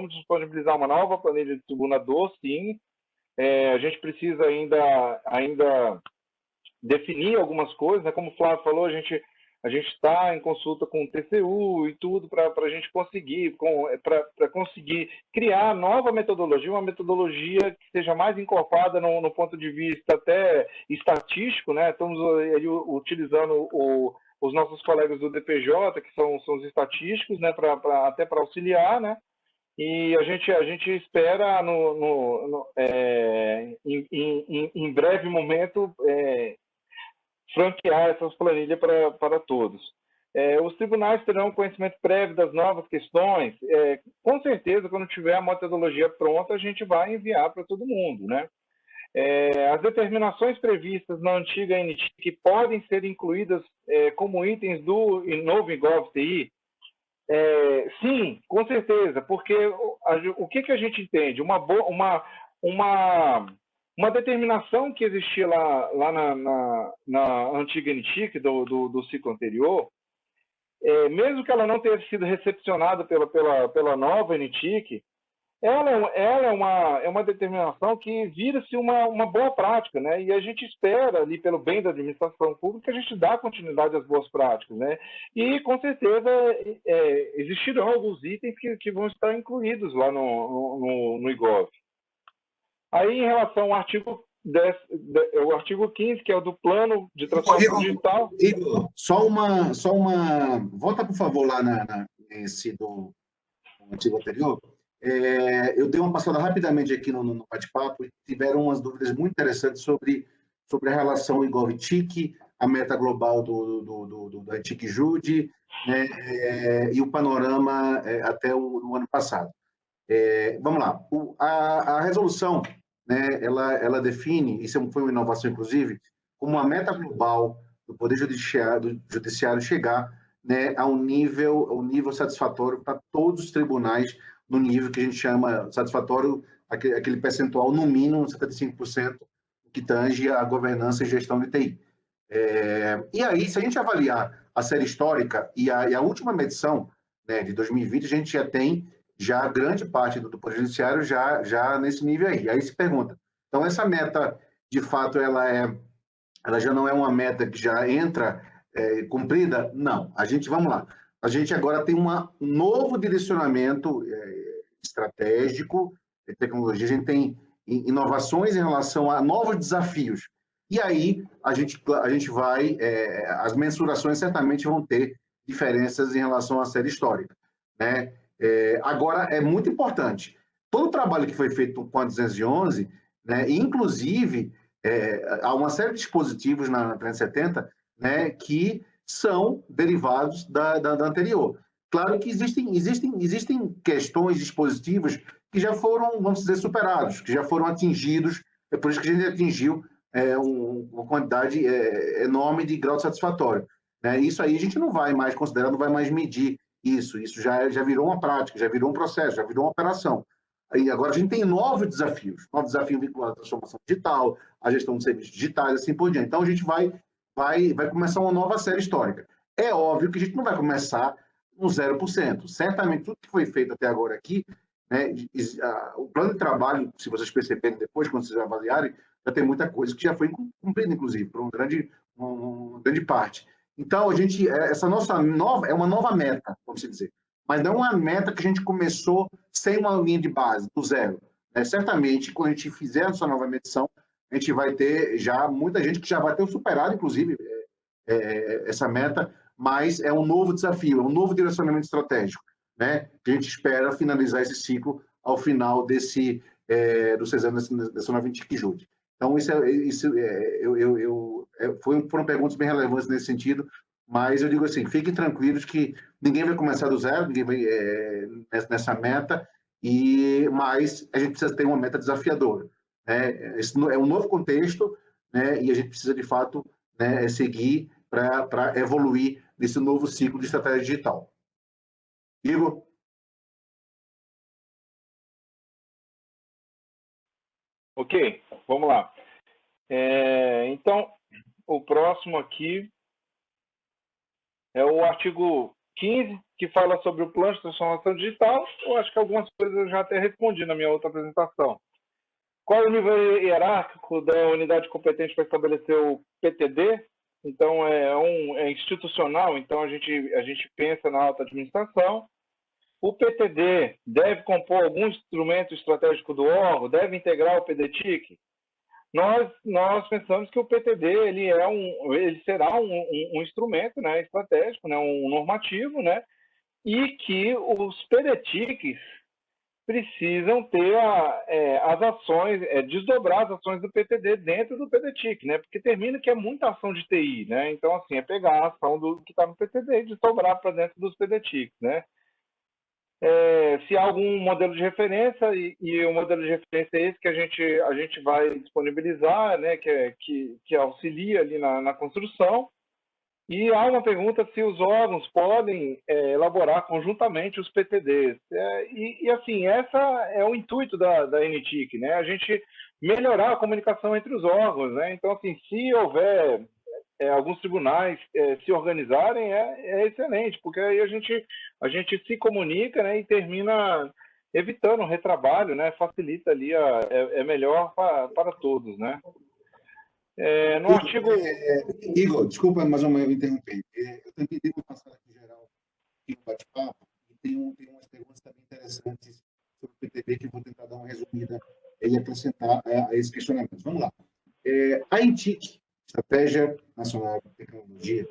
disponibilizar uma nova planilha de tribunador, sim. A gente precisa ainda definir algumas coisas, né? Como o Flávio falou, a gente está em consulta com o TCU e tudo para a gente conseguir criar nova metodologia, uma metodologia que seja mais encorpada no ponto de vista até estatístico, né? Estamos utilizando os nossos colegas do DPJ, que são os estatísticos, né? Até para auxiliar, né? E a gente espera em breve momento franquear essas planilhas para todos. Os tribunais terão conhecimento prévio das novas questões. Com certeza, quando tiver a metodologia pronta, a gente vai enviar para todo mundo, né? As determinações previstas na antiga NTIC podem ser incluídas como itens do novo GovTI? Sim, com certeza, porque o que a gente entende? Uma determinação que existia lá na antiga NTIC do ciclo anterior, mesmo que ela não tenha sido recepcionada pela nova NTIC, ela é uma determinação que vira-se uma boa prática, né? E a gente espera, ali, pelo bem da administração pública, que a gente dá continuidade às boas práticas, né? E, com certeza, existirão alguns itens que vão estar incluídos lá no IGOV. Aí, em relação ao artigo 15, que é o do plano de transformação digital... Igor, só uma... Volta, por favor, lá nesse do artigo anterior. Eu dei uma passada rapidamente aqui no bate-papo e tiveram umas dúvidas muito interessantes sobre a relação IGOV-TIC, a meta global da TIC-JUDE, né, e o panorama até o ano passado. Vamos lá. A resolução, né, ela define, isso foi uma inovação, inclusive, como uma meta global do Poder Judiciário chegar, né, a um nível satisfatório para todos os tribunais, no nível que a gente chama satisfatório, aquele percentual, no mínimo, 75%, que tange a governança e gestão de TI. E aí, se a gente avaliar a série histórica e a última medição, né, de 2020, a gente já tem grande parte do Poder Judiciário já nesse nível aí. Aí se pergunta, então essa meta, de fato, ela já não é uma meta que já entra cumprida? Não. Vamos lá. A gente agora tem um novo direcionamento estratégico de tecnologia, a gente tem inovações em relação a novos desafios. E aí a gente vai, as mensurações certamente vão ter diferenças em relação à série histórica, né? Agora, é muito importante, todo o trabalho que foi feito com a 211, né, inclusive, há uma série de dispositivos na 370, né, que são derivados da anterior. Claro que existem questões, dispositivos que já foram, vamos dizer, superados, que já foram atingidos, é por isso que a gente atingiu uma quantidade enorme de grau satisfatório. Né? Isso aí a gente não vai mais considerar, não vai mais medir Isso já virou uma prática, já virou um processo, já virou uma operação. E agora a gente tem novos desafios vinculados à transformação digital, à gestão de serviços digitais, assim por diante. Então, a gente vai começar uma nova série histórica. É óbvio que a gente não vai começar no 0%. Certamente, tudo que foi feito até agora aqui, né, o plano de trabalho, se vocês perceberem depois, quando vocês avaliarem, já tem muita coisa que já foi cumprida, inclusive, por uma grande parte. Então, essa nossa nova, é uma nova meta, vamos dizer, mas não é uma meta que a gente começou sem uma linha de base, do zero. Certamente, quando a gente fizer essa nova medição, a gente vai ter já muita gente que já vai ter superado, inclusive, essa meta, mas é um novo desafio, é um novo direcionamento estratégico, né? A gente espera finalizar esse ciclo ao final do CESAM, dessa nova Intic-Jude. Então, foram perguntas bem relevantes nesse sentido, mas eu digo assim, fiquem tranquilos que ninguém vai começar do zero, ninguém vai nessa meta, mas a gente precisa ter uma meta desafiadora. Né? Esse é um novo contexto, né? E a gente precisa, de fato, né, seguir para evoluir nesse novo ciclo de estratégia digital. Igor? Ok, vamos lá. Então, o próximo aqui é o artigo 15, que fala sobre o plano de transformação digital. Eu acho que algumas coisas eu já até respondi na minha outra apresentação. Qual é o nível hierárquico da unidade competente para estabelecer o PTD? Então, é institucional, então a gente pensa na alta administração. O PTD deve compor algum instrumento estratégico do órgão, deve integrar o PDTIC. Nós pensamos que o PTD ele será um instrumento, né, estratégico, né, um normativo, né, e que os PDTICs precisam ter as ações, desdobrar as ações do PTD dentro do PDTIC, né, porque termina que é muita ação de TI, né, então assim, é pegar a ação que está no PTD e desdobrar para dentro dos PDTICs, né. Se há algum modelo de referência, e o modelo de referência é esse que a gente vai disponibilizar, né, que auxilia ali na construção. E há uma pergunta se os órgãos podem elaborar conjuntamente os PTDs. Assim, essa é o intuito da NTIC, né, a gente melhorar a comunicação entre os órgãos, né, então assim, se houver alguns tribunais se organizarem, é excelente, porque aí a gente se comunica, né, e termina evitando o retrabalho, né, facilita ali, é melhor para todos, né. No artigo... Igor, desculpa, mas eu me interrompi. Eu também dei uma passada aqui geral aqui no bate-papo, e tem umas perguntas também interessantes sobre o PTB que eu vou tentar dar uma resumida e acrescentar a esse questionamento. Vamos lá. A INTIC, Estratégia Nacional de Tecnologia,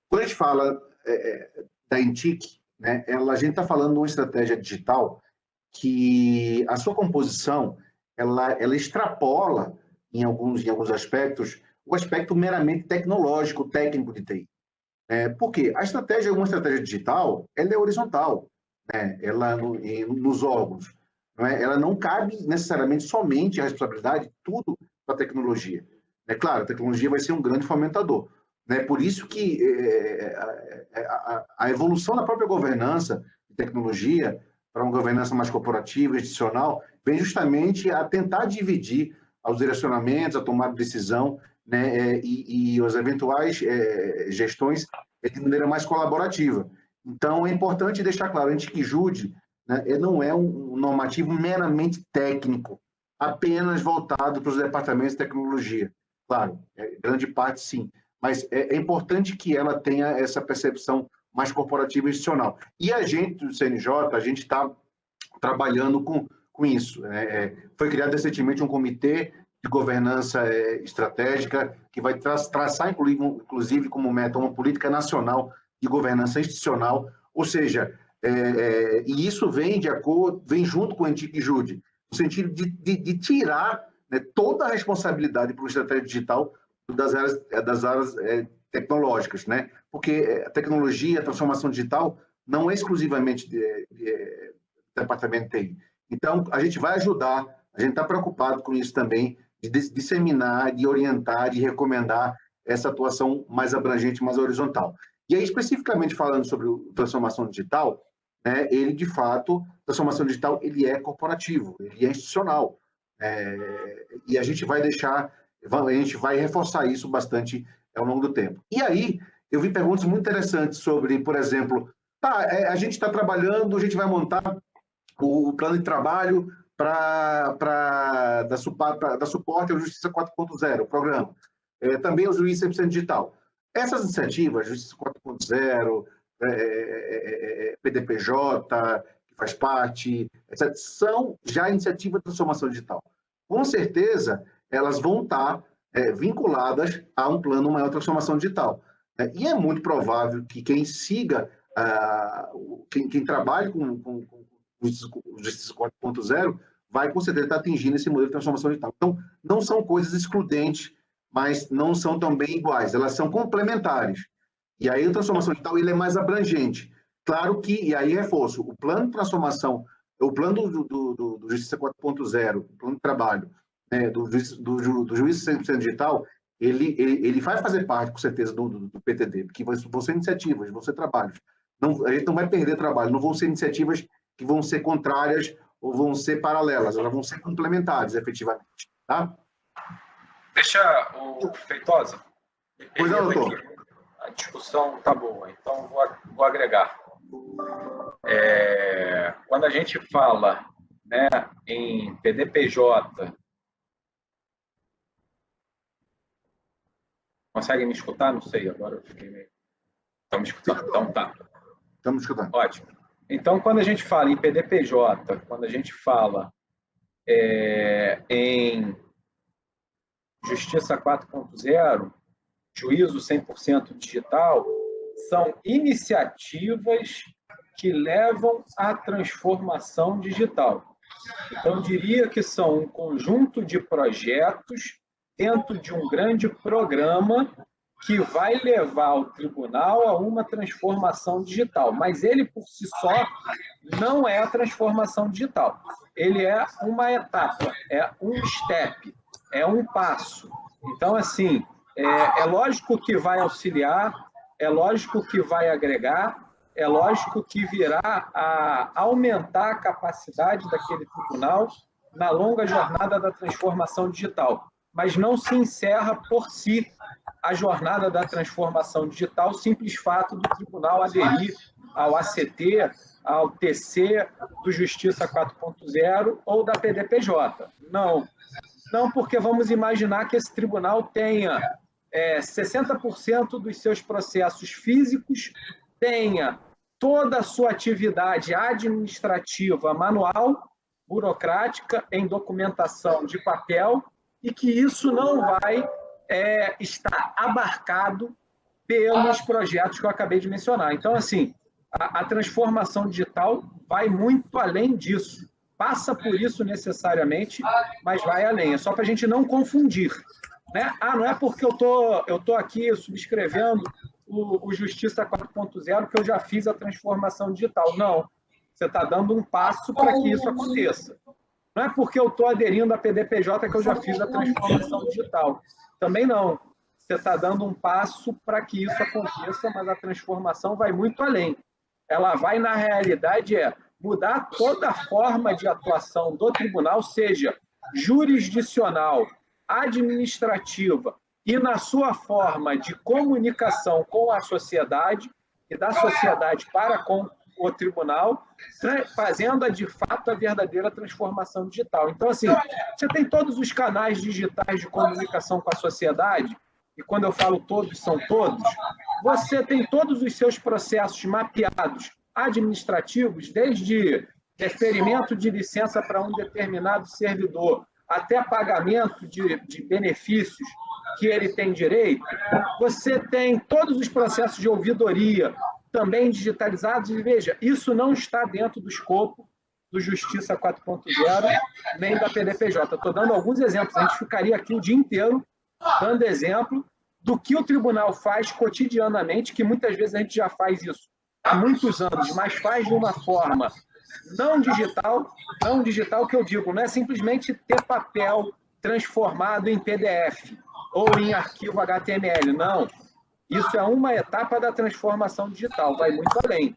quando a gente fala da INTIC, né, a gente está falando de uma estratégia digital que a sua composição ela extrapola em alguns aspectos o aspecto meramente tecnológico, técnico de TI. Por quê? Uma estratégia digital, ela é horizontal, né? Ela nos órgãos. Ela não cabe necessariamente somente a responsabilidade, tudo para a tecnologia. Claro, a tecnologia vai ser um grande fomentador. Por isso que a evolução da própria governança de tecnologia para uma governança mais corporativa, institucional, vem justamente a tentar dividir os direcionamentos, a tomada de decisão, né, e as eventuais gestões de maneira mais colaborativa. Então, é importante deixar claro, a Intic-Jude, né, não é um normativo meramente técnico, apenas voltado para os departamentos de tecnologia. Claro, grande parte sim, mas é importante que ela tenha essa percepção mais corporativa e institucional. E a gente, do CNJ, a gente está trabalhando com isso. Foi criado recentemente um comitê de governança estratégica que vai traçar, inclusive, como meta, uma política nacional de governança institucional, ou seja, e isso vem junto com o Intic-Jude, no sentido de tirar, né, toda a responsabilidade para a estratégia digital das áreas tecnológicas, né? Porque a tecnologia, a transformação digital não é exclusivamente de departamento de TI. Então, a gente vai ajudar, a gente está preocupado com isso também, de disseminar, de orientar, de recomendar essa atuação mais abrangente, mais horizontal. E aí, especificamente falando sobre transformação digital, né, ele, de fato, transformação digital, ele é corporativo, ele é institucional. E a gente vai reforçar isso bastante ao longo do tempo. E aí, eu vi perguntas muito interessantes sobre, por exemplo, a gente está trabalhando, a gente vai montar o plano de trabalho para dar suporte ao Justiça 4.0, o programa. Também o Juiz 100% Digital. Essas iniciativas, Justiça 4.0, PDPJ, que faz parte, etc., são já iniciativas de transformação digital. Com certeza, elas vão estar vinculadas a um plano maior de transformação digital. E é muito provável que quem siga, quem trabalhe com o Justiça 4.0, vai com certeza estar atingindo esse modelo de transformação digital. Então, não são coisas excludentes, mas não são também iguais, elas são complementares. E aí a transformação digital ele é mais abrangente. Claro que, e aí reforço, o plano de transformação, o plano do Justiça 4.0, o plano de trabalho, do Juiz 100% Digital, ele vai fazer parte, com certeza, do PTD, porque vão ser iniciativas, vão ser trabalhos. Não, a gente não vai perder trabalho, não vão ser iniciativas que vão ser contrárias ou vão ser paralelas, elas vão ser complementares, efetivamente. Tá? Deixa o Feitosa. Pois não, doutor. A discussão está boa, então vou agregar. Quando a gente fala, né, em PDPJ, consegue me escutar? Não sei, agora eu fiquei meio... Estão me escutando? Então tá. Estamos escutando. Ótimo. Então, quando a gente fala em PDPJ, quando a gente fala em Justiça 4.0, Juízo 100% Digital, são iniciativas que levam à transformação digital. Então, eu diria que são um conjunto de projetos dentro de um grande programa que vai levar o tribunal a uma transformação digital. Mas ele, por si só, não é a transformação digital. Ele é uma etapa, é um step, é um passo. Então, assim, é lógico que vai auxiliar, é lógico que vai agregar, é lógico que virá a aumentar a capacidade daquele tribunal na longa jornada da transformação digital. Mas não se encerra por si a jornada da transformação digital, o simples fato do tribunal aderir ao ACT, ao TC do Justiça 4.0 ou da PDPJ. Não. Não, porque vamos imaginar que esse tribunal tenha 60% dos seus processos físicos, tenha toda a sua atividade administrativa manual, burocrática, em documentação de papel, e que isso não vai estar abarcado pelos projetos que eu acabei de mencionar. Então, assim, a transformação digital vai muito além disso. Passa por isso necessariamente, mas vai além. É só para a gente não confundir. Né? Não é porque eu tô aqui subscrevendo o Justiça 4.0 que eu já fiz a transformação digital. Não. Você está dando um passo para que isso aconteça. Não é porque eu estou aderindo à PDPJ que eu já fiz a transformação digital. Também não. Você está dando um passo para que isso aconteça, mas a transformação vai muito além. Ela vai, na realidade, mudar toda a forma de atuação do tribunal, seja jurisdicional, administrativa e na sua forma de comunicação com a sociedade e da sociedade para com o tribunal, fazendo de fato a verdadeira transformação digital. Então, assim, você tem todos os canais digitais de comunicação com a sociedade, e quando eu falo todos, são todos, você tem todos os seus processos mapeados administrativos, desde deferimento de licença para um determinado servidor, até pagamento de benefícios que ele tem direito. Você tem todos os processos de ouvidoria também digitalizados, e veja, isso não está dentro do escopo do Justiça 4.0, nem da PDPJ. Estou dando alguns exemplos, a gente ficaria aqui o dia inteiro dando exemplo do que o tribunal faz cotidianamente, que muitas vezes a gente já faz isso há muitos anos, mas faz de uma forma não digital que eu digo, não é simplesmente ter papel transformado em PDF ou em arquivo HTML, não. Isso é uma etapa da transformação digital, vai muito além.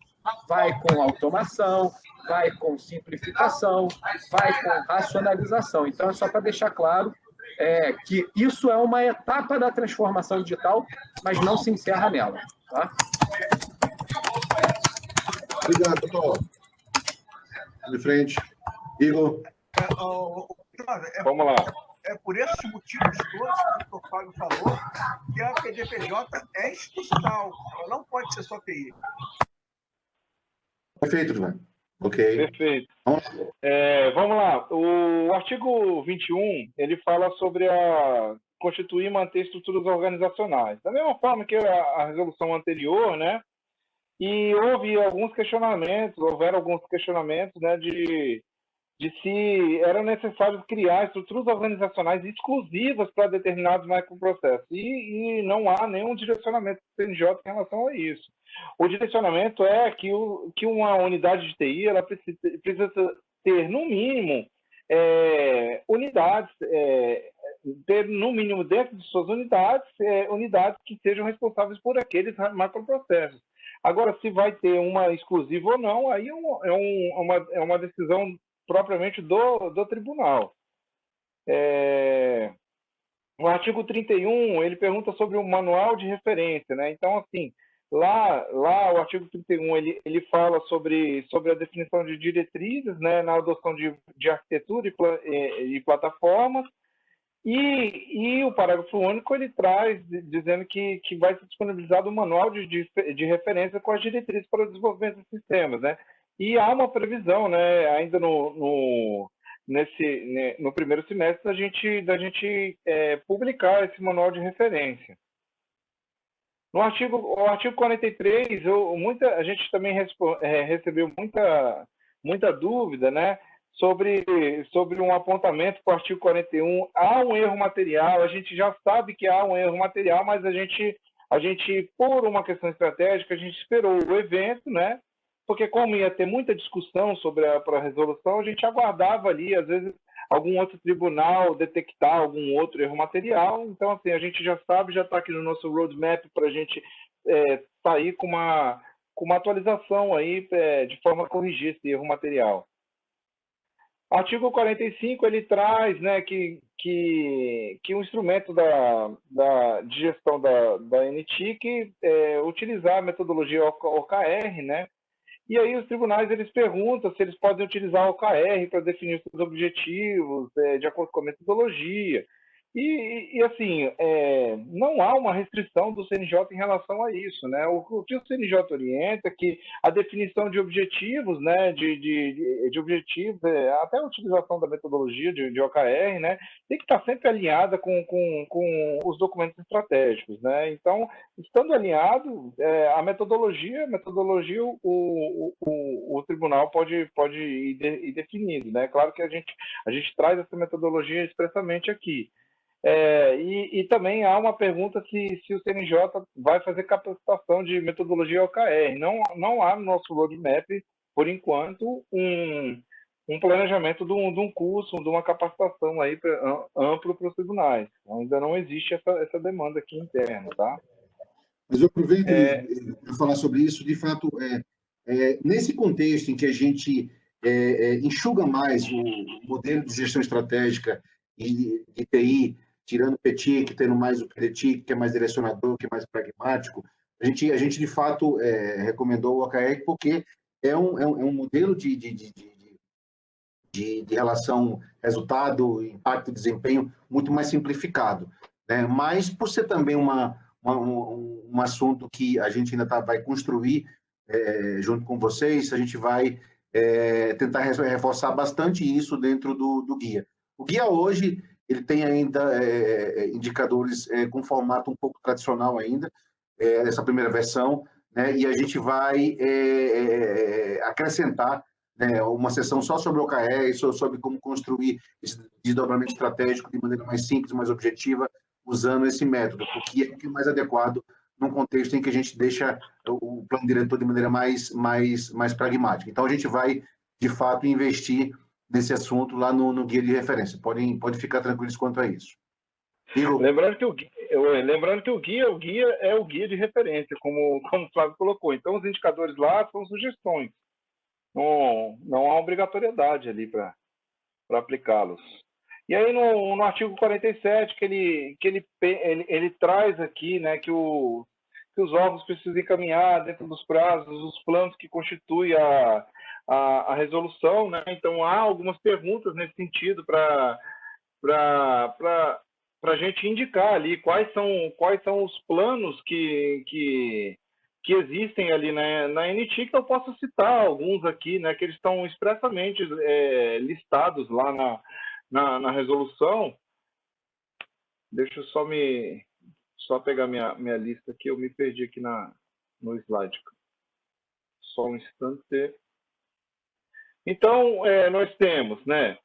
Vai com automação, vai com simplificação, vai com racionalização. Então, é só para deixar claro que isso é uma etapa da transformação digital, mas não se encerra nela. Tá? Obrigado, doutor. De frente. Igor. Vamos lá. É por esses motivos todos que o doutor Fábio falou que a PDPJ é institucional, ela não pode ser só TI. Perfeito, João. Ok. Perfeito. Vamos lá. O artigo 21, ele fala sobre constituir e manter estruturas organizacionais. Da mesma forma que a resolução anterior, né? E houveram alguns questionamentos, né, de se era necessário criar estruturas organizacionais exclusivas para determinados microprocessos. E não há nenhum direcionamento do CNJ em relação a isso. O direcionamento é que uma unidade de TI ela precisa ter, no mínimo, unidades, ter, no mínimo, dentro de suas unidades, unidades que sejam responsáveis por aqueles macroprocessos. Agora, se vai ter uma exclusiva ou não, aí é uma decisão propriamente do tribunal. O artigo 31, ele pergunta sobre o manual de referência, né? Então, assim, lá o artigo 31, ele fala sobre a definição de diretrizes, né, na adoção de arquitetura e plataformas, e o parágrafo único, ele traz, dizendo que vai ser disponibilizado um manual de referência com as diretrizes para o desenvolvimento de sistemas, né? E há uma previsão, né, ainda no primeiro semestre, da gente publicar esse manual de referência. O artigo 43, a gente também recebeu muita dúvida, né, sobre um apontamento para o artigo 41. Há um erro material, a gente já sabe que há um erro material, mas a gente, por uma questão estratégica, a gente esperou o evento, né, porque como ia ter muita discussão sobre a resolução, a gente aguardava ali, às vezes, algum outro tribunal detectar algum outro erro material. Então, assim, a gente já sabe, já está aqui no nosso roadmap para a gente sair com uma atualização aí, de forma a corrigir esse erro material. Artigo 45, ele traz, né, que o instrumento de gestão da NTIC utilizar a metodologia OKR, né? E aí os tribunais, eles perguntam se eles podem utilizar o OKR para definir seus objetivos, de acordo com a metodologia. E assim, não há uma restrição do CNJ em relação a isso, né? O que o CNJ orienta é que a definição de objetivos, né, de objetivos, até a utilização da metodologia de OKR, né, tem que estar sempre alinhada com os documentos estratégicos, né? Então, estando alinhado, a metodologia o tribunal pode ir definindo, né? Claro que a gente traz essa metodologia expressamente aqui. E também há uma pergunta se o CNJ vai fazer capacitação de metodologia OKR. Não há no nosso roadmap, por enquanto, um planejamento de um curso, de uma capacitação aí amplo para os tribunais. Ainda não existe essa demanda aqui interna, tá? Mas eu aproveito para falar sobre isso. De fato, nesse contexto em que a gente enxuga mais o modelo de gestão estratégica de TI, tirando o PETIC, tendo mais o PDTIC, que é mais direcionador, que é mais pragmático, a gente de fato recomendou o OKR porque é um modelo de relação resultado, impacto, desempenho muito mais simplificado, né? Mas por ser também um assunto que a gente ainda vai construir junto com vocês, a gente vai tentar reforçar bastante isso dentro do guia. O guia hoje ele tem ainda indicadores com formato um pouco tradicional ainda, nessa primeira versão, né? E a gente vai acrescentar, né, uma sessão só sobre o OKR, sobre como construir esse desdobramento estratégico de maneira mais simples, mais objetiva, usando esse método, porque é mais adequado num contexto em que a gente deixa o plano diretor de maneira mais pragmática. Então, a gente vai, de fato, investir nesse assunto lá no guia de referência. Pode ficar tranquilos quanto a isso. Lembrando que o guia é o guia de referência, como o Flávio colocou. Então, os indicadores lá são sugestões. Não há obrigatoriedade ali para aplicá-los. E aí, no artigo 47, que ele traz aqui, né, que os órgãos precisam encaminhar dentro dos prazos os planos que constituem a resolução, né? Então, há algumas perguntas nesse sentido para a gente indicar ali quais são os planos que existem ali, né, na NTIC. Eu posso citar alguns aqui, né, que eles estão expressamente listados lá na resolução. Deixa eu só pegar minha lista aqui, eu me perdi aqui no slide. Só um instante. Então, nós temos, né,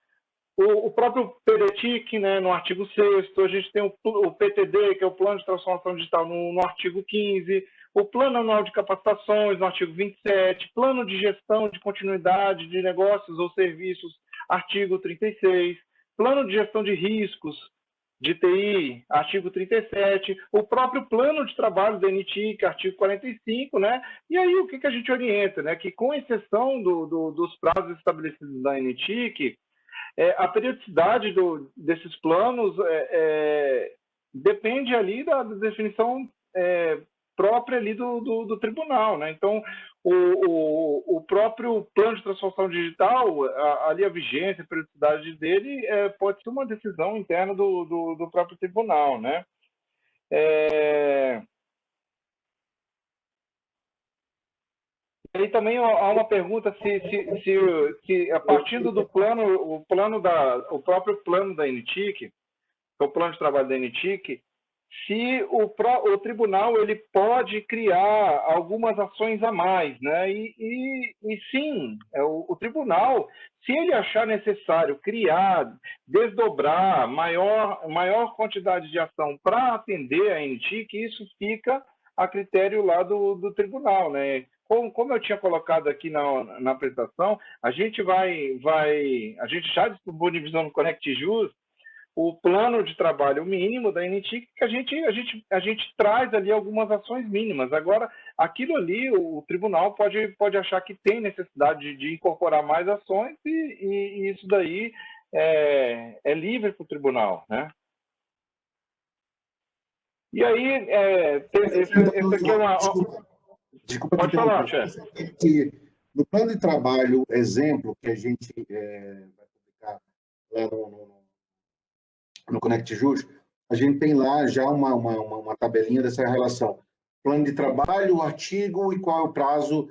o próprio PDTIC, né, no artigo 6º, a gente tem o PTD, que é o Plano de Transformação Digital, no artigo 15º, o Plano Anual de Capacitações, no artigo 27º, Plano de Gestão de Continuidade de Negócios ou Serviços, artigo 36º, Plano de Gestão de Riscos de TI, artigo 37º, o próprio Plano de Trabalho da NTIC, artigo 45º, né? E aí o que a gente orienta, né? Que com exceção dos prazos estabelecidos da NTIC, a periodicidade desses planos depende ali da definição própria ali do tribunal, né? Então, o próprio plano de transformação digital, ali a vigência, a periodicidade dele pode ser uma decisão interna do próprio tribunal, né? E também há uma pergunta se a partir do plano, o próprio plano da NTIC, que é o plano de trabalho da NTIC, se o tribunal ele pode criar algumas ações a mais, né? E sim, o tribunal, se ele achar necessário criar, desdobrar maior quantidade de ação para atender a NTIC, isso fica a critério lá do tribunal, né? Como eu tinha colocado aqui na apresentação, a gente já disponibilizou no ConnectJus o plano de trabalho mínimo da NTIC, que a gente traz ali algumas ações mínimas. Agora, aquilo ali, o tribunal pode achar que tem necessidade de incorporar mais ações e isso daí é livre para o tribunal, né? E aí, esse aqui é uma... Desculpa, pode falar, chefe. No plano de trabalho, exemplo, que a gente vai publicar lá no ConnectJus, a gente tem lá já uma tabelinha dessa relação. Plano de trabalho, o artigo e qual é o prazo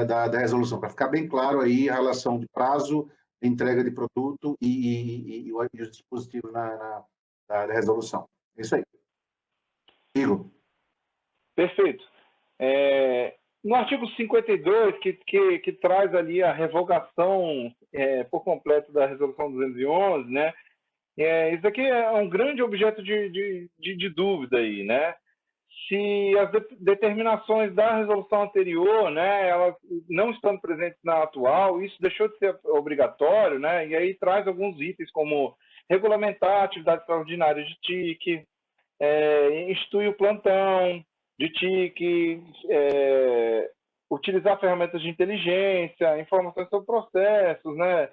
da resolução, para ficar bem claro aí a relação de prazo, entrega de produto e os dispositivos da resolução. É isso aí. Igor. Perfeito. No artigo 52, que traz ali a revogação por completo da resolução 211, né? Isso aqui é um grande objeto de dúvida aí, né? Se as determinações da resolução anterior, né, elas não estando presentes na atual, isso deixou de ser obrigatório, né? E aí traz alguns itens como regulamentar atividades extraordinárias de TIC, instituir o plantão de TIC, utilizar ferramentas de inteligência, informações sobre processos, né?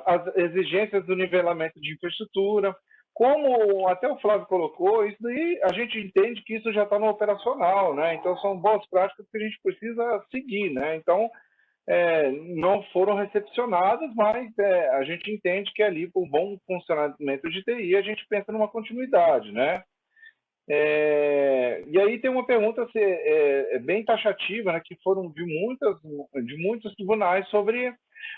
As exigências do nivelamento de infraestrutura. Como até o Flávio colocou, isso daí a gente entende que isso já está no operacional, né? Então são boas práticas que a gente precisa seguir, né? Então não foram recepcionadas, mas a gente entende que ali, por bom funcionamento de TI, a gente pensa numa continuidade, né? E aí tem uma pergunta bem taxativa, né, que foram de muitos tribunais sobre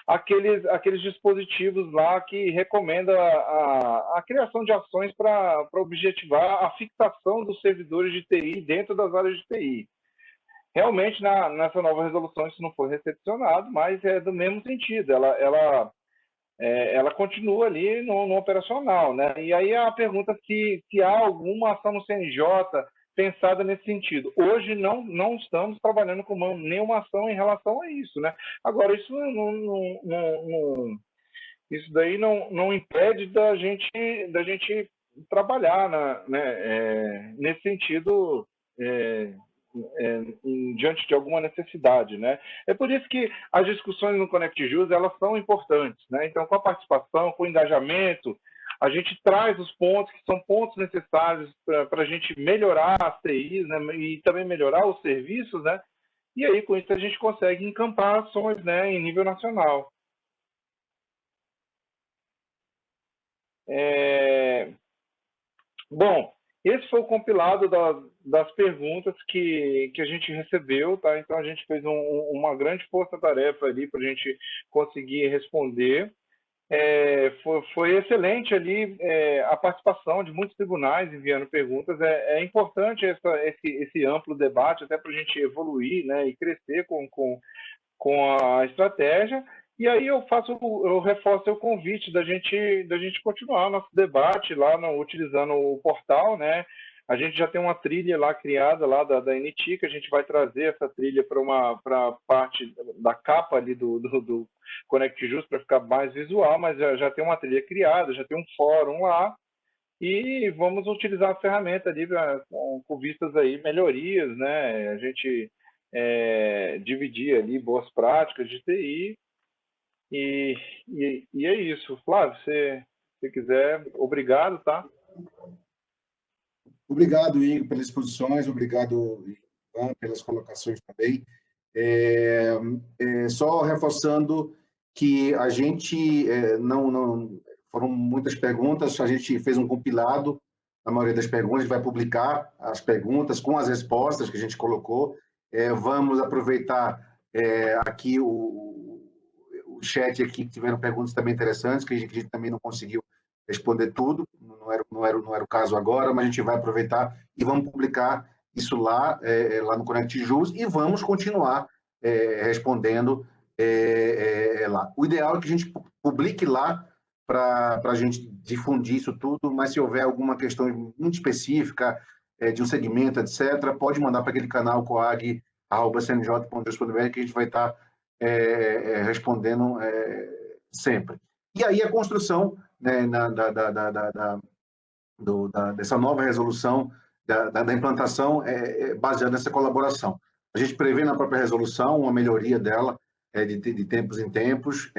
aqueles dispositivos lá que recomenda a criação de ações para objetivar a fixação dos servidores de TI dentro das áreas de TI. Realmente, nessa nova resolução, isso não foi recepcionado, mas é do mesmo sentido. Ela continua ali no operacional, né? E aí a pergunta se há alguma ação no CNJ pensada nesse sentido. Hoje não estamos trabalhando com nenhuma ação em relação a isso, né? Agora, isso isso daí não impede da gente trabalhar nesse sentido, diante de alguma necessidade, né? É por isso que as discussões no Connect JUS, elas são importantes, né? Então, com a participação, com o engajamento, a gente traz os pontos que são pontos necessários para a gente melhorar as TIs, né? E também melhorar os serviços, né? E aí, com isso, a gente consegue encampar ações, né, em nível nacional. Bom, esse foi o compilado das perguntas que a gente recebeu, tá? Então, a gente fez uma grande força-tarefa ali para a gente conseguir responder. Foi excelente ali a participação de muitos tribunais enviando perguntas. É importante esse amplo debate, até para a gente evoluir, né, e crescer com a estratégia. E aí eu reforço o convite da gente continuar nosso debate lá utilizando o portal, né? A gente já tem uma trilha lá criada lá da NTIC, a gente vai trazer essa trilha para a parte da capa ali do Connect JUS para ficar mais visual, mas já tem uma trilha criada, já tem um fórum lá, e vamos utilizar a ferramenta ali com vistas aí melhorias, né? A gente dividir ali boas práticas de TI, e é isso. Flávio, se quiser, obrigado, tá? Obrigado, Igor, pelas exposições, obrigado, Ivan, pelas colocações também. Só reforçando que a gente não foram muitas perguntas, a gente fez um compilado, a maioria das perguntas, a gente vai publicar as perguntas com as respostas que a gente colocou. Vamos aproveitar aqui o chat aqui, que tiveram perguntas também interessantes, que a gente também não conseguiu responder tudo, não era o caso agora, mas a gente vai aproveitar e vamos publicar isso lá no Connect JUS, e vamos continuar respondendo lá. O ideal é que a gente publique lá para a gente difundir isso tudo, mas se houver alguma questão muito específica de um segmento, etc., pode mandar para aquele canal coag@cnj.jus.br, que a gente vai estar respondendo sempre. E aí a construção, né, dessa nova resolução, da implantação, baseada nessa colaboração. A gente prevê na própria resolução uma melhoria dela de tempos em tempos.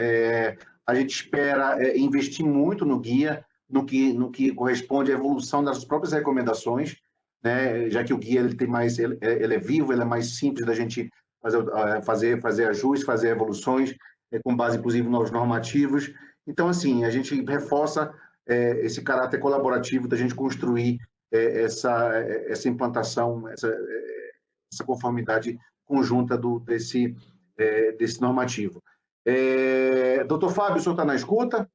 A gente espera investir muito no guia, no que corresponde à evolução das próprias recomendações, né, já que o guia ele é vivo, ele é mais simples da gente fazer ajustes, fazer evoluções, com base, inclusive, em novos normativos. Então, assim, a gente reforça esse caráter colaborativo da gente construir essa implantação, essa conformidade conjunta desse normativo. Doutor Fábio, o senhor está na escuta?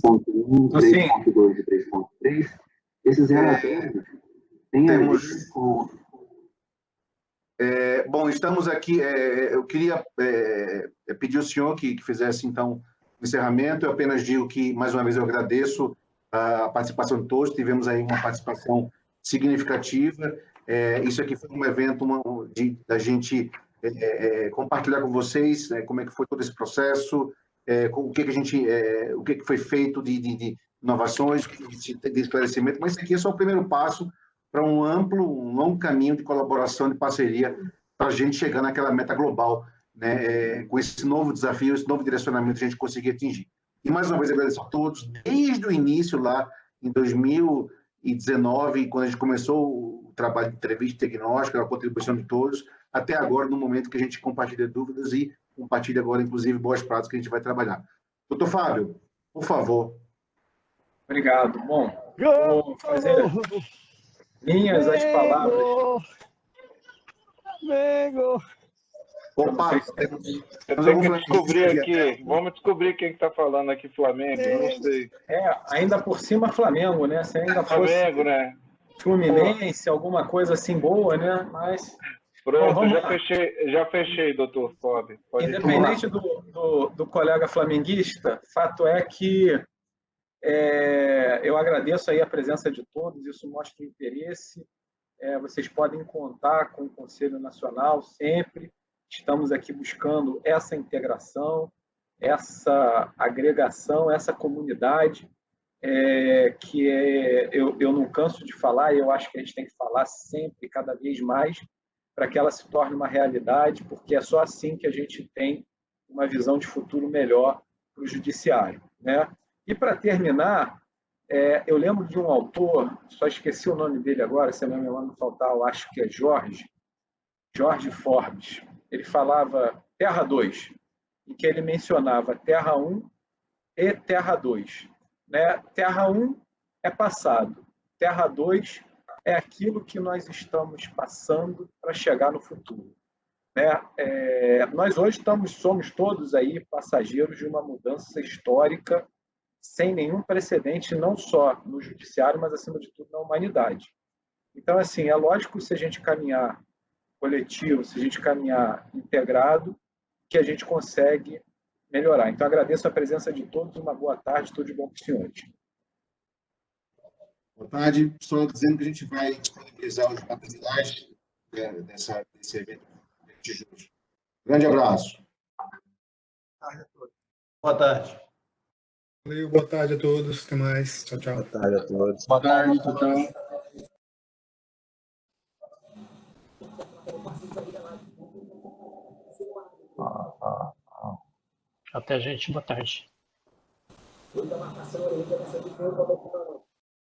3.1, 3.2 e 3.3, esses relatórios têm a ver com... Bom, estamos aqui. Eu queria pedir ao senhor que fizesse, então, o encerramento. Eu apenas digo que, mais uma vez, eu agradeço a participação de todos. Tivemos aí uma participação significativa. Isso aqui foi um evento da gente compartilhar com vocês como é que foi todo esse processo, o que foi feito de inovações, de esclarecimento. Mas isso aqui é só o primeiro passo para um longo caminho de colaboração, de parceria, para a gente chegar naquela meta global, né, com esse novo desafio, esse novo direcionamento que a gente conseguir atingir. E, mais uma vez, agradeço a todos, desde o início, lá em 2019, quando a gente começou o trabalho de entrevista diagnóstica, a contribuição de todos, até agora, no momento que a gente compartilha dúvidas e compartilha agora, inclusive, boas práticas que a gente vai trabalhar. Doutor Fábio, por favor. Obrigado. Bom, vou fazer minhas as palavras. Amigo! Opa! Vamos descobrir quem está falando aqui, Flamengo. Não sei. Ainda por cima Flamengo, né? Se ainda fosse Flamengo, né? Fluminense, alguma coisa assim boa, né? Mas pronto, bom, já fechei, doutor Fábio. Independente do colega flamenguista, fato é que eu agradeço aí a presença de todos, isso mostra o interesse. Vocês podem contar com o Conselho Nacional sempre. Estamos aqui buscando essa integração. essa agregação, essa comunidade, eu não canso de falar, e eu acho que a gente tem que falar sempre, cada vez mais, para que ela se torne uma realidade, porque é só assim que a gente tem uma visão de futuro melhor para o judiciário, né? E para terminar, eu lembro de um autor, só esqueci o nome dele agora, se a minha memória não faltar, eu acho que é Jorge Forbes. Ele falava Terra 2, em que ele mencionava Terra 1 e Terra 2. Né? Terra 1 é passado, Terra 2 é aquilo que nós estamos passando para chegar no futuro. Né? Nós hoje somos todos aí passageiros de uma mudança histórica sem nenhum precedente, não só no judiciário, mas, acima de tudo, na humanidade. Então, assim, é lógico, se a gente caminhar coletivo, se a gente caminhar integrado, que a gente consegue melhorar. Então, agradeço a presença de todos, uma boa tarde, tudo de bom para os senhores. Boa tarde. Só dizendo que a gente vai disponibilizar os materiais desse evento de hoje. Grande abraço. Boa tarde. Valeu, boa tarde a todos. Até mais. Tchau, tchau. Boa tarde a todos. Boa tarde, tchau, tchau. Até, gente. Boa tarde.